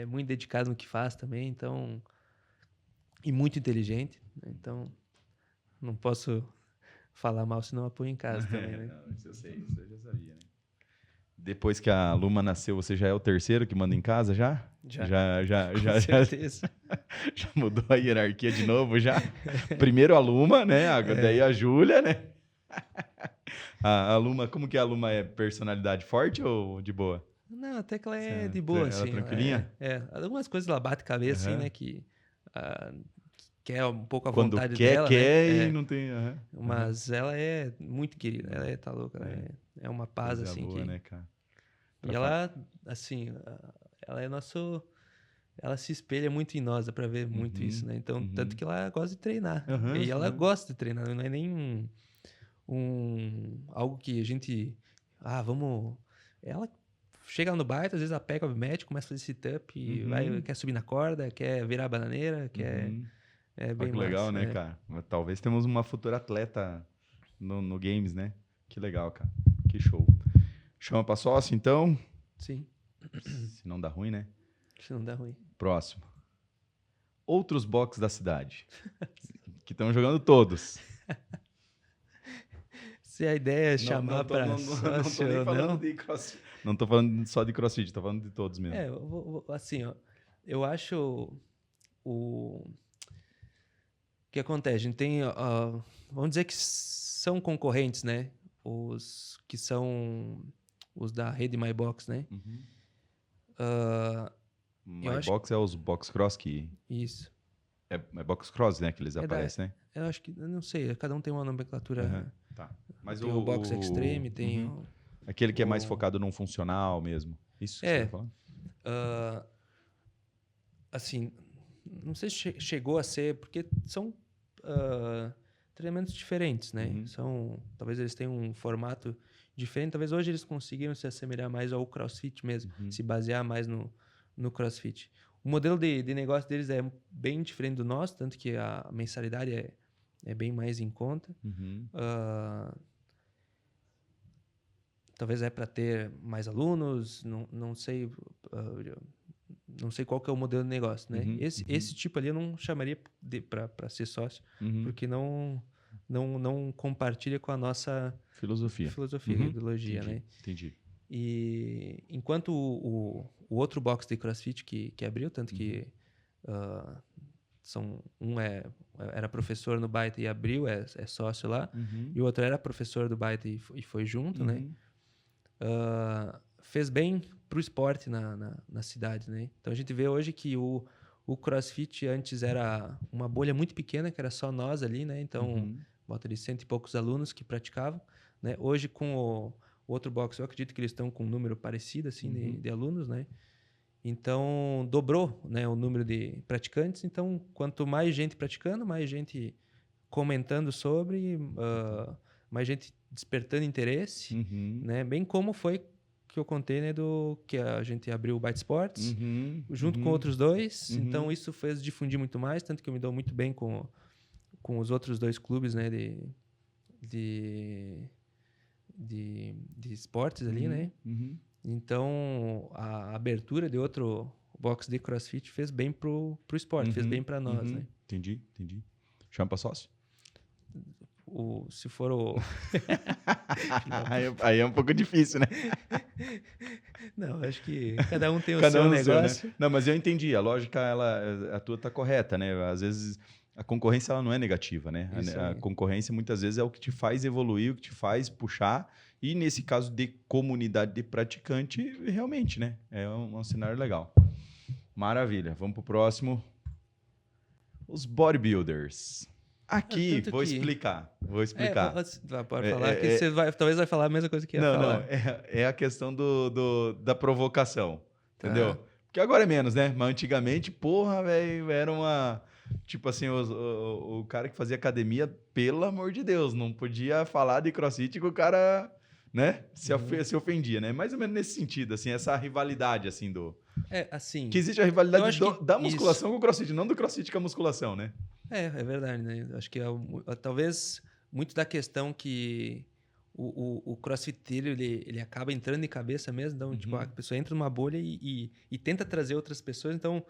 muito dedicada no que faz também, então... E muito inteligente, né? Então não posso falar mal, senão eu apoio em casa também, né? Não, isso eu sei, isso eu já sabia, né? Depois que a Luma nasceu, você já é o terceiro que manda em casa, já? Com certeza. Já mudou a hierarquia de novo, já? Primeiro a Luma, né? Daí a Júlia, né? A Luma, como que a Luma é? Personalidade forte ou de boa? Não, até que ela é Você- de boa, ela é assim. tranquilinha? Algumas coisas ela bate cabeça, assim, Aham. né? Ah, que é um pouco a Quando vontade quer, dela, quer né? e não tem... aham. Mas ela é muito querida, tá louca, ela é uma paz, Coisa assim, boa, que... né, cara? E ela, assim, ela é nosso... Ela se espelha muito em nós, dá pra ver muito isso, né? Então, tanto que ela gosta de treinar. Aham, E ela aham. gosta de treinar, não é nem algo que a gente... Ah, vamos... Ela chega lá no baita, às vezes ela pega o médico, começa a fazer sit-up, e quer subir na corda, quer virar a bananeira, quer... É Olha bem que legal, massa. né, cara? Mas talvez temos uma futura atleta no Games, né? Que legal, cara. Que show. Chama pra sócio, então. Sim, Se não dá ruim, né? isso não dá ruim. Próximo. Outros boxes da cidade. Que estão jogando todos. Se a ideia é chamar tô, pra não sócio tô nem ou falando não... de crossfit. Não tô falando só de crossfit, tô falando de todos mesmo. Assim, ó, eu acho o que acontece, a gente tem, vamos dizer que são concorrentes, né? Os que são os da rede MyBox, né? Eu acho MyBox é os box cross que... isso. É box cross, né? Que eles aparecem, né? Eu acho que, eu não sei, cada um tem uma nomenclatura. Aham, tá. Mas Tem o Box Extreme, tem aquele que é mais focado num funcional mesmo. Isso que você tá falando? assim, não sei se chegou a ser, porque são treinamentos diferentes, né? Talvez eles tenham um formato diferente, talvez hoje eles conseguiram se assemelhar mais ao CrossFit mesmo, se basear mais no CrossFit. O modelo de negócio deles é bem diferente do nosso, tanto que a mensalidade é bem mais em conta. Talvez é para ter mais alunos, não sei, não sei qual que é o modelo de negócio, né? Esse tipo ali eu não chamaria para ser sócio, porque não compartilha com a nossa filosofia, ideologia, né? Entendi. E enquanto o outro box de CrossFit que abriu, tanto que era professor no Baita e abriu, é sócio lá, e o outro era professor do Baita e foi junto, né? Fez bem pro esporte na cidade, né? Então a gente vê hoje que o CrossFit antes era uma bolha muito pequena, que era só nós ali, né? Então, volta de 100 e poucos alunos que praticavam, né? Hoje com o outro box, eu acredito que eles estão com um número parecido, assim, de alunos, né? Então, dobrou, né, o número de praticantes. Então, quanto mais gente praticando, mais gente comentando sobre, mais gente despertando interesse, né? Bem como foi que eu contei, né, que a gente abriu o Bite Sports, junto com outros dois. Então, isso fez difundir muito mais, tanto que eu me dou muito bem com os outros dois clubes, né, de esportes ali, né? Então, a abertura de outro box de CrossFit fez bem pro esporte, fez bem para nós, né? Entendi. Chama pra sócio? se for o... Aí é um pouco difícil, né? Não, acho que cada um tem o seu negócio. Né? Não, mas eu entendi. A lógica, a tua tá correta, né? Às vezes a concorrência ela não é negativa, né? A concorrência muitas vezes é o que te faz evoluir, o que te faz puxar. E nesse caso de comunidade de praticante, realmente, né? É um cenário legal. Maravilha. Vamos pro próximo. Os bodybuilders. Aqui, vou explicar. Pode falar que você talvez vai falar a mesma coisa que ia falar. Não, é a questão da provocação, entendeu? Porque agora é menos, né? Mas antigamente, porra, velho, era uma... Tipo assim, o cara que fazia academia, pelo amor de Deus, não podia falar de crossfit que o cara, né, se ofendia, né? Mais ou menos nesse sentido, assim, essa rivalidade, assim, assim... Que existe a rivalidade da musculação com o crossfit, não do crossfit com a musculação, né? É verdade, né? Acho que talvez muito da questão que o crossfiteiro ele acaba entrando de cabeça mesmo. Então, tipo, a pessoa entra numa bolha e tenta trazer outras pessoas. Então,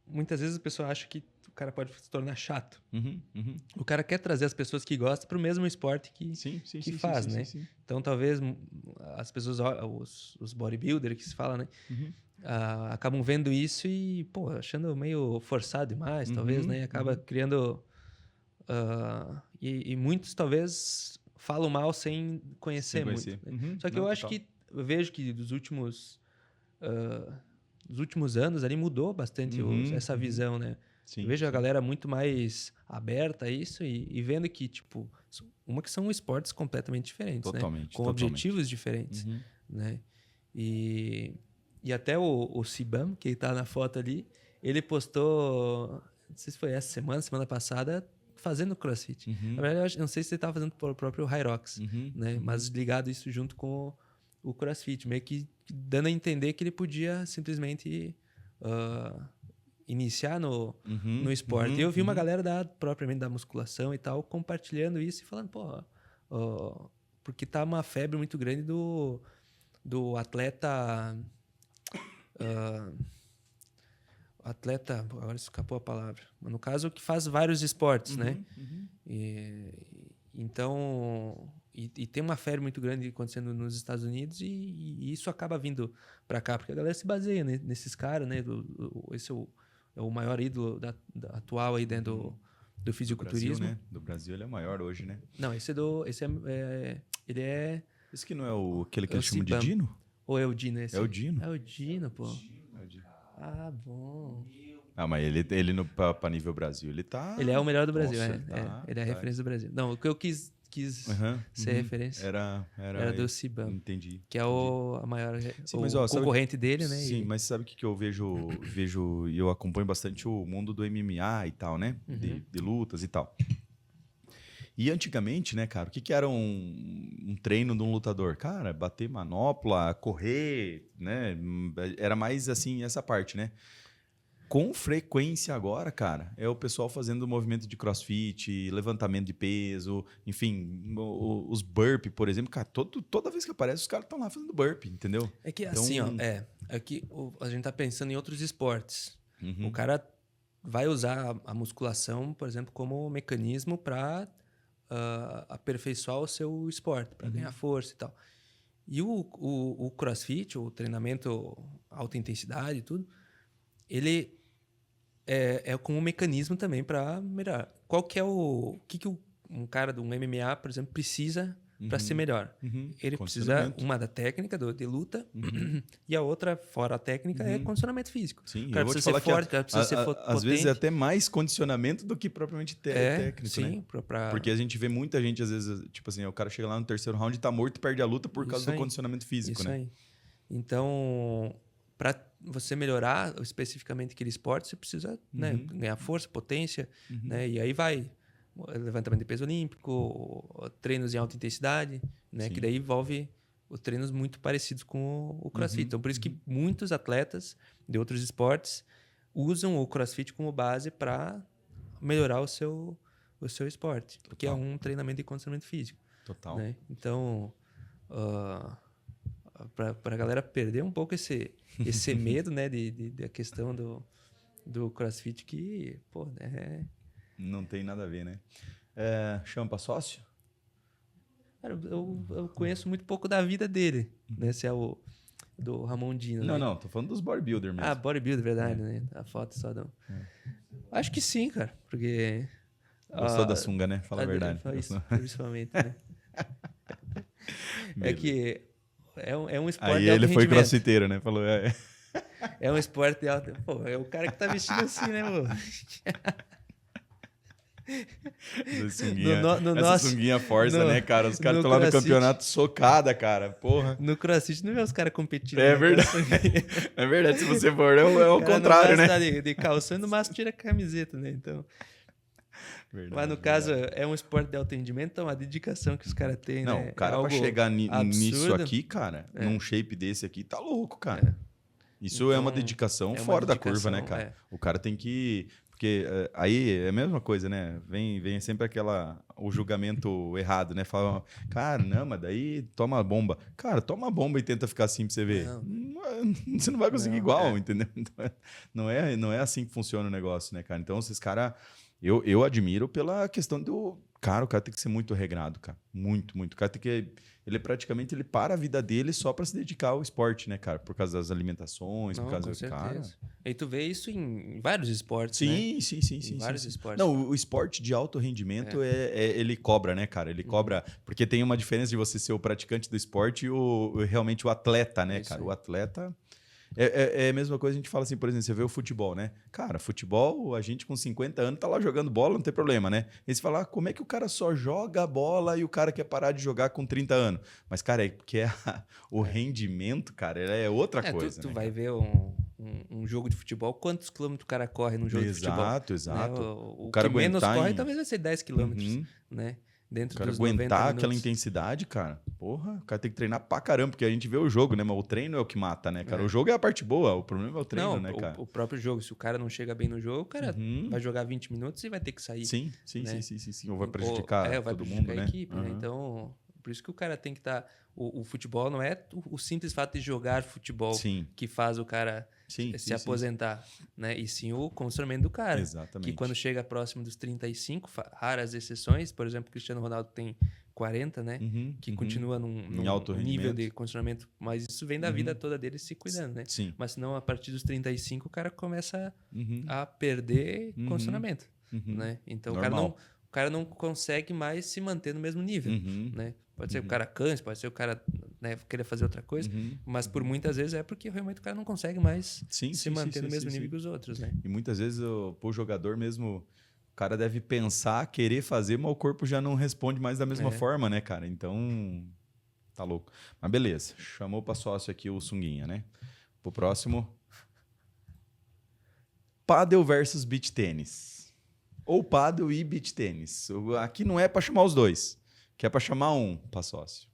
muitas vezes a pessoa acha que o cara pode se tornar chato. O cara quer trazer as pessoas que gostam para o mesmo esporte que faz, né? Sim. Então, talvez as pessoas, os bodybuilders que se fala, né? Acabam vendo isso e, pô, achando meio forçado demais, talvez, né? Acaba criando... e muitos, talvez, falam mal sem conhecer muito. Né? Só que eu vejo que dos últimos anos ali mudou bastante essa visão, né? Sim, eu vejo a galera muito mais aberta a isso e vendo que, tipo, que são esportes completamente diferentes, né? Com objetivos diferentes, né? E até o Sibam, que está na foto ali, ele postou, não sei se foi essa semana passada, fazendo crossfit. Na verdade, eu não sei se ele estava fazendo para o próprio Hyrox, né? Mas ligado isso junto com o crossfit, meio que dando a entender que ele podia simplesmente iniciar no esporte. E eu vi uma galera propriamente da musculação e tal, compartilhando isso e falando, porque tá uma febre muito grande do atleta... agora escapou a palavra, mas no caso que faz vários esportes, né? Então tem uma febre muito grande acontecendo nos Estados Unidos e isso acaba vindo para cá porque a galera se baseia nesses caras, né? Esse é o maior ídolo atual aí dentro do fisiculturismo. Brasil, né? Do Brasil ele é o maior hoje, né? Não, ele é... Esse que não é aquele que eles chamam de Dino? Ou é o Dino esse? É o Dino. É o Dino, pô. Ah, bom. Mas ele para nível Brasil, ele tá... Ele é o melhor do Brasil, ele é a referência do Brasil. Não, o que eu quis ser referência era do Sibam. Entendi. Que é a maior concorrente dele, né? Sim, mas sabe o que eu vejo e eu acompanho bastante o mundo do MMA e tal, né? De lutas e tal. E antigamente, né, cara, o que era um treino de um lutador? Cara, bater manopla, correr, né? Era mais assim, essa parte, né? Com frequência agora, cara, é o pessoal fazendo movimento de crossfit, levantamento de peso, enfim, os burpee, por exemplo. Cara, toda vez que aparece, os caras estão lá fazendo burpee, entendeu? É que assim, é que a gente tá pensando em outros esportes. O cara vai usar a musculação, por exemplo, como mecanismo para aperfeiçoar o seu esporte, para ganhar força e tal. E o crossfit, o treinamento alta intensidade e tudo, ele é como um mecanismo também para melhorar. Qual que é o que um cara de um MMA, por exemplo, precisa para ser melhor? Ele precisa uma da técnica de luta e a outra, fora a técnica, é condicionamento físico. Sim, o cara precisa ser forte, o cara precisa ser potente. Às vezes é até mais condicionamento do que propriamente técnico, sim, né? Porque a gente vê muita gente, às vezes, tipo assim, o cara chega lá no terceiro round e tá morto e perde a luta por causa do condicionamento físico, né? Aí. Então, para você melhorar especificamente aquele esporte, você precisa ganhar força, potência, né? E aí vai levantamento de peso olímpico, treinos em alta intensidade, né? Que daí envolve os treinos muito parecidos com o CrossFit. Então, por isso que muitos atletas de outros esportes usam o CrossFit como base para melhorar o seu esporte, porque é um treinamento de condicionamento físico. Total. Né? Então, para a galera perder um pouco esse medo, né, da questão do CrossFit, que, pô, não tem nada a ver, né? Chama pra sócio? Cara, eu conheço muito pouco da vida dele, né? Se é o do Ramondino, né? Não, tô falando dos bodybuilder mesmo. Bodybuilder, verdade, né? A foto só não. Acho que sim, cara, porque... Gostou da sunga, né? Fala a verdade. Principalmente, né? É que é um esporte Aí de alto ele foi rendimento. crossfiteiro, né? Falou, É um esporte de alto... Pô, é o cara que tá vestido assim, né, pô? Essa sunguinha força, né, cara? Os caras estão lá no campeonato socada, cara. Porra. No CrossFit não vê os caras competindo. É verdade. É verdade, se você for, é o contrário, né? De calção e no máximo tira a camiseta, né? Então... Verdade, mas no caso, é um esporte de alto rendimento, então a dedicação que os caras têm, não, né? O cara pra chegar nisso aqui, cara, num shape desse aqui, tá louco, cara. Isso então, é uma dedicação fora da curva, né, cara? O cara tem que... Porque aí é a mesma coisa, né? Vem sempre o julgamento errado, né? Fala, cara, não, mas daí toma a bomba. Cara, toma a bomba e tenta ficar assim pra você ver. Você não vai conseguir igual, entendeu? Então, não é assim que funciona o negócio, né, cara? Então, esses caras... Eu admiro pela questão do... Cara, o cara tem que ser muito regrado, cara. Muito, muito. O cara tem que... Ele praticamente para a vida dele só para se dedicar ao esporte, né, cara? Por causa das alimentações, por causa do cara. E tu vê isso em vários esportes, sim, né? Sim. Vários esportes. Não, o esporte de alto rendimento ele cobra, né, cara? Ele cobra... Porque tem uma diferença de você ser o praticante do esporte e realmente o atleta, né, cara? O atleta... É a mesma coisa, a gente fala assim, por exemplo, você vê o futebol, né? Cara, futebol, a gente com 50 anos tá lá jogando bola, não tem problema, né? E você fala, como é que o cara só joga a bola e o cara quer parar de jogar com 30 anos? Mas, cara, é porque o rendimento, cara, é outra coisa. Tu né, vai cara? ver um jogo de futebol, quantos quilômetros o cara corre num jogo de futebol? Exato. Né? O cara que menos corre talvez vai ser 10 quilômetros, né? Dentro dos 90 aguentar minutos. aquela intensidade, cara, porra, o cara tem que treinar pra caramba, porque a gente vê o jogo, né? Mas o treino é o que mata, né, cara? O jogo é a parte boa, o problema é o treino, né, cara? O próprio jogo, se o cara não chega bem no jogo, o cara vai jogar 20 minutos e vai ter que sair. Sim. Ou vai prejudicar vai todo prejudicar mundo, a né? equipe, né? Então, por isso que o cara tem que estar... O futebol não é o simples fato de jogar futebol que faz o cara se aposentar, né? E sim o condicionamento do cara. Exatamente. Que quando chega próximo dos 35, raras exceções, por exemplo, o Cristiano Ronaldo tem 40, né? Que continua num alto nível de condicionamento, mas isso vem da vida toda dele se cuidando, né? Sim. Mas senão, a partir dos 35, o cara começa a perder condicionamento, né? Então, o cara não consegue mais se manter no mesmo nível, né? Pode ser que o cara canse, pode ser que o cara queira fazer outra coisa, mas por muitas vezes é porque realmente o cara não consegue mais se manter no mesmo nível que os outros, né? E muitas vezes o jogador mesmo, o cara deve pensar, querer fazer, mas o corpo já não responde mais da mesma forma, né, cara? Então, tá louco. Mas beleza, chamou pra sócio aqui o Sunguinha, né? Pro próximo. Pádel versus beach tênis. Ou pádel e beach tênis. Aqui não é pra chamar os dois. Que é pra chamar um pra sócio.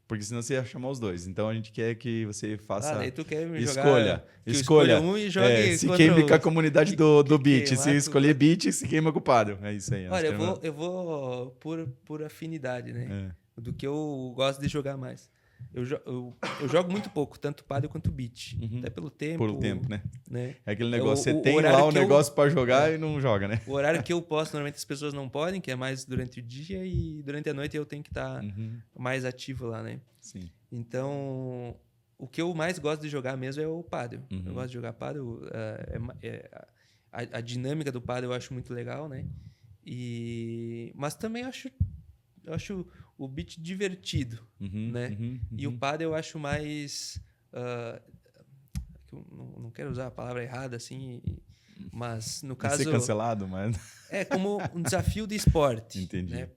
Porque senão você ia chamar os dois. Então a gente quer que você faça... daí tu quer me escolha um e jogue se queime com a comunidade do beat. Queimar, se escolher beat, se queima com o pádel. É isso aí. Olha, eu vou por afinidade, né? Do que eu gosto de jogar mais. Eu jogo muito pouco, tanto pádel quanto beach. Até pelo tempo. Pelo tempo, né? Né? É aquele negócio, você tem lá o negócio pra jogar e não joga, né? O horário que eu posso, normalmente as pessoas não podem, que é mais durante o dia, e durante a noite eu tenho que estar mais ativo lá, né? Sim. Então, o que eu mais gosto de jogar mesmo é o pádel. Eu gosto de jogar pádel. A dinâmica do pádel eu acho muito legal, né? Mas também eu acho o beach divertido, né? E o pádel eu acho mais... eu não quero usar a palavra errada, assim, mas no caso... Vai ser cancelado, mas... É como um desafio de esporte. Entendi. Né?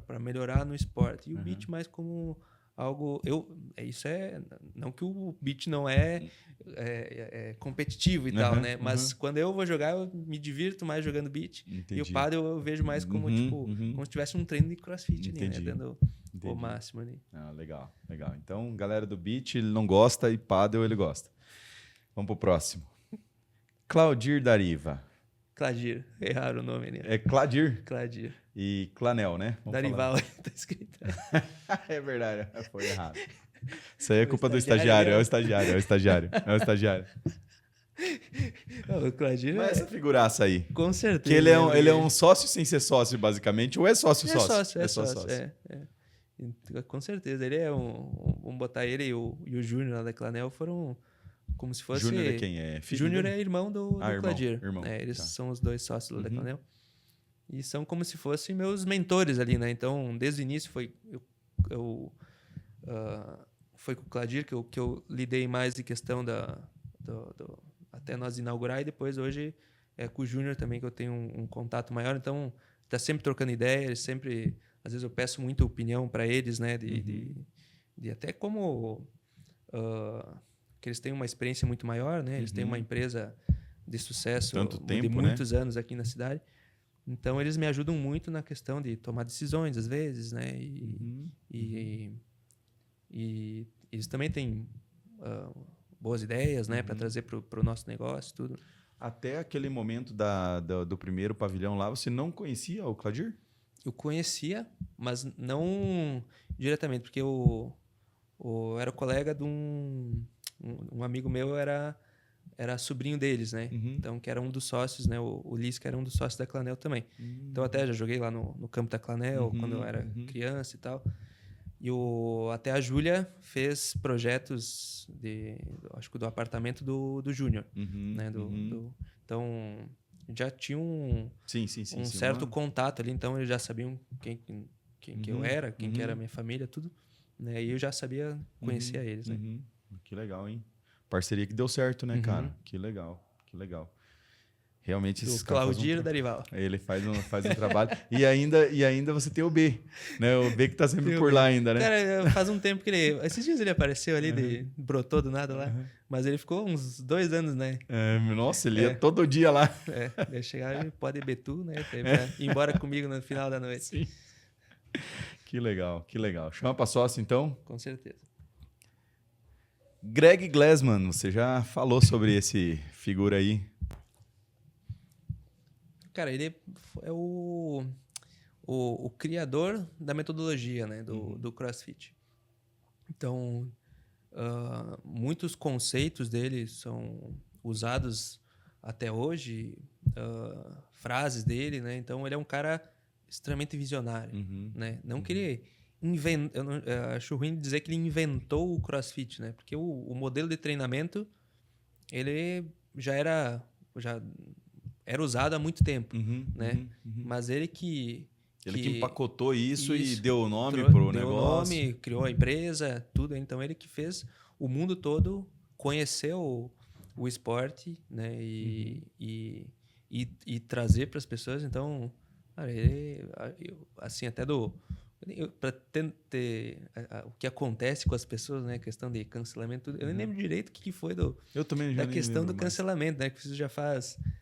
Para melhorar no esporte. E o beach mais como algo... Não que o beach não é competitivo e tal, né? Mas quando eu vou jogar, eu me divirto mais jogando beach. Entendi. E o pádel eu vejo mais como, como se tivesse um treino de crossfit ali, né? Dando o máximo ali. Legal. Então, galera do beach, ele não gosta e pádel ele gosta. Vamos pro próximo. Claudir Dariva. Cladir. Erraram o nome ali. É Cladir? Cladir. E Clanel, né? Darival, tá escrito. É verdade, foi errado. Isso aí é culpa do estagiário. É o estagiário. O Claudir Mas essa figuraça aí. Com certeza. Que ele é um sócio sem ser sócio, basicamente, ou é sócio-sócio? É sócio. Com certeza. Ele é vamos botar ele e o Júnior lá da Clanel foram como se fosse... Júnior é quem? É filho Júnior dele? é irmão do Claudir. Irmão. Eles Tá. são os 2 sócios lá da Clanel. E são como se fossem meus mentores ali, né? Então, desde o início foi com o Claudir que eu lidei mais de questão até nós inaugurar, e depois hoje é com o Júnior também que eu tenho um contato maior. Então, tá sempre trocando ideias, sempre... Às vezes eu peço muita opinião para eles, né? De até como... que eles têm uma experiência muito maior, né? Eles têm uma empresa de sucesso de muitos anos aqui na cidade. Então, eles me ajudam muito na questão de tomar decisões, às vezes, né? E eles também têm boas ideias, né? Para trazer para o nosso negócio, tudo. Até aquele momento do primeiro pavilhão lá, você não conhecia o Claudir? Eu conhecia, mas não diretamente, porque eu era colega de um amigo meu, era sobrinho deles, né? Então, que era um dos sócios, né? O Liz, que era um dos sócios da Clanel também. Então, até já joguei lá no campo da Clanel, quando eu era criança e tal. E até a Júlia fez projetos acho que do apartamento do Júnior, né? Então, já tinha um certo contato ali, então eles já sabiam quem que eu era, quem que era a minha família, tudo. Né? E eu já sabia conhecer eles, né? Que legal, hein? Parceria que deu certo, né, cara? Que legal. Realmente esses caras Claudir Darival. Ele faz um trabalho. E ainda você tem o B, né? O B que tá sempre por lá ainda, né? Cara, faz um tempo que esses dias ele apareceu ali, brotou do nada lá. Mas ele ficou uns 2 anos, né? Nossa, ele ia todo dia lá. Ele chegava e pode beber tu, né? Pra ir embora comigo no final da noite. Sim. Que legal. Chama pra sócio, então? Com certeza. Greg Glassman, você já falou sobre esse figura aí? Cara, ele é o criador da metodologia, né, do CrossFit. Então, muitos conceitos dele são usados até hoje, frases dele, né? Então, ele é um cara extremamente visionário, né? Não que ele eu acho ruim dizer que ele inventou o CrossFit, né? Porque o modelo de treinamento ele já era usado há muito tempo, né? Mas ele que empacotou isso e deu o nome pro negócio. Deu o nome, criou a empresa, tudo. Então, ele que fez o mundo todo conhecer o esporte, né? E trazer para as pessoas. Então, cara, ele, assim, até para ter o que acontece com as pessoas, né? A questão de cancelamento, tudo. Eu nem lembro direito o que foi eu também já da questão do cancelamento, né? Que isso já faz... Não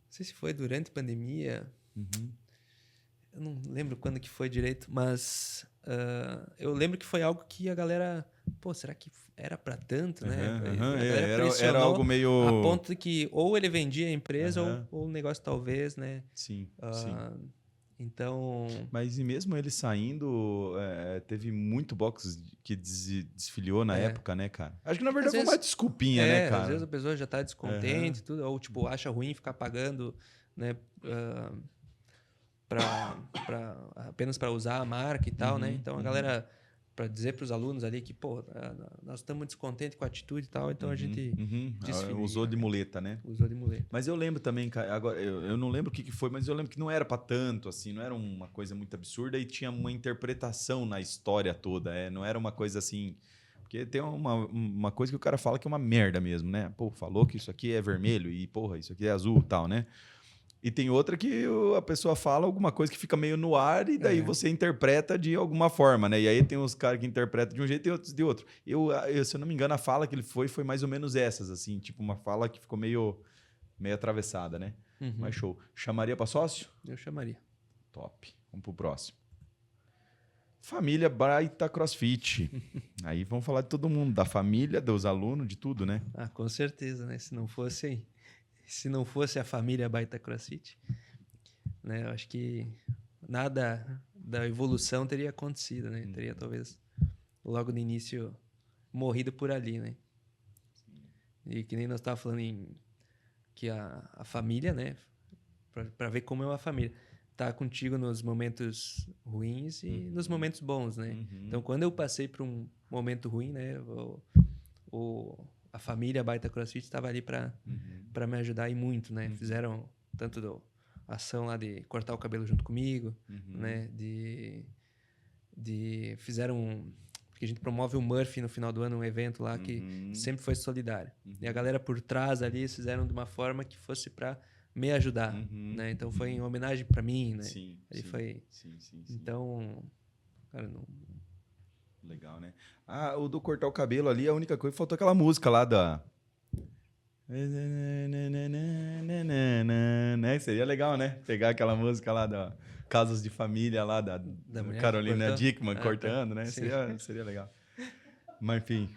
sei se foi durante a pandemia. Eu não lembro quando que foi direito, mas eu lembro que foi algo que a galera... Pô, será que era para tanto, né? Era algo meio... A ponto de que ou ele vendia a empresa ou o negócio talvez, né? Sim. Então... Mas e mesmo ele saindo, teve muito box que desfiliou na época, né, cara? Acho que na verdade foi uma desculpinha, né, cara? Às vezes a pessoa já tá descontente, tudo, ou tipo, acha ruim ficar pagando, né, apenas para usar a marca e tal, né? Então a galera, para dizer para os alunos ali que, pô, nós estamos descontentes com a atitude e tal, então a gente usou de muleta, né? Usou de muleta. Mas eu lembro também, agora eu não lembro o que foi, mas eu lembro que não era para tanto, assim, não era uma coisa muito absurda e tinha uma interpretação na história toda, não era uma coisa assim... Porque tem uma coisa que o cara fala que é uma merda mesmo, né? Pô, falou que isso aqui é vermelho e, porra, isso aqui é azul e tal, né? E tem outra que a pessoa fala alguma coisa que fica meio no ar e daí você interpreta de alguma forma, né? E aí tem uns caras que interpretam de um jeito e outros de outro. Eu, se eu não me engano, a fala que ele foi mais ou menos essas, assim. Tipo, uma fala que ficou meio atravessada, né? Mas show. Chamaria para sócio? Eu chamaria. Top. Vamos pro próximo. Família Baita CrossFit. Aí vamos falar de todo mundo. Da família, dos alunos, de tudo, né? Ah, com certeza, né? Se não fosse a família Baita CrossFit, né? Eu acho que nada da evolução teria acontecido, né? Teria talvez logo no início morrido por ali, né? E que nem nós estávamos falando em que a família, né? Para ver como é uma família. Tá contigo nos momentos ruins e nos momentos bons, né? Então, quando eu passei por um momento ruim, né? A família Baita CrossFit estava ali para me ajudar e muito, né? Fizeram tanto a ação lá de cortar o cabelo junto comigo, né? Fizeram... Porque a gente promove o Murphy no final do ano, um evento lá que sempre foi solidário. E a galera por trás ali, eles fizeram de uma forma que fosse para me ajudar, né? Então foi em homenagem para mim, né? Sim, Ele sim, foi... sim. Então, cara, não... Legal, né? Ah, o do cortar o cabelo ali, a única coisa, faltou aquela música lá da... Né? Seria legal, né? Pegar aquela música lá da Casos de Família lá da Carolina Dickmann cortando, né? Seria legal. Mas, enfim,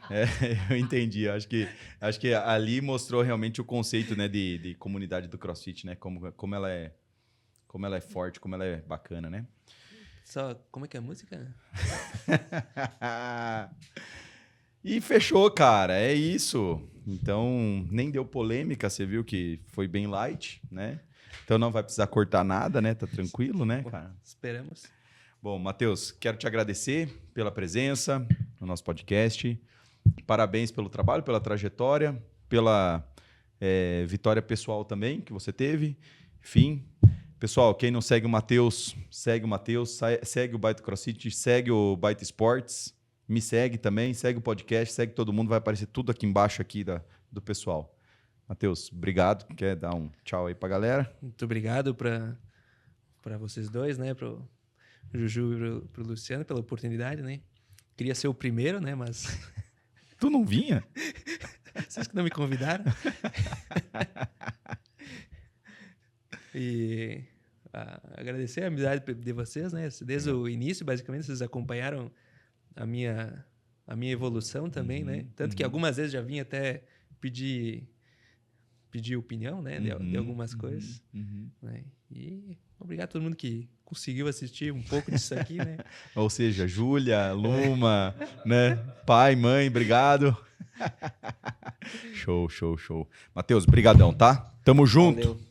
eu entendi. Acho que ali mostrou realmente o conceito, né, de comunidade do CrossFit, né? Como ela é forte, como ela é bacana, né? Como é que é a música? E fechou, cara. É isso. Então, nem deu polêmica. Você viu que foi bem light, né? Então, não vai precisar cortar nada, né? Tá tranquilo, né, cara? Esperamos. Bom, Matheus, quero te agradecer pela presença no nosso podcast. Parabéns pelo trabalho, pela trajetória, pela vitória pessoal também que você teve. Enfim, pessoal, quem não segue o Matheus, segue o Matheus, segue o Baita CrossFit, segue o Baita Esportes, me segue também, segue o podcast, segue todo mundo, vai aparecer tudo aqui embaixo aqui do pessoal. Matheus, obrigado. Quer dar um tchau aí pra galera? Muito obrigado para vocês dois, né? Pro Juju e pro Luciano pela oportunidade, né? Queria ser o primeiro, né? Mas... Tu não vinha? Vocês que não me convidaram. E agradecer a amizade de vocês, né? Desde o início, basicamente, vocês acompanharam a minha evolução também, né? Tanto que algumas vezes já vim até pedir opinião, né? De algumas coisas. Né? E obrigado a todo mundo que conseguiu assistir um pouco disso aqui, né? Ou seja, Júlia, Luma, né? Pai, mãe, obrigado. Show. Matheus, brigadão, tá? Tamo junto. Valeu.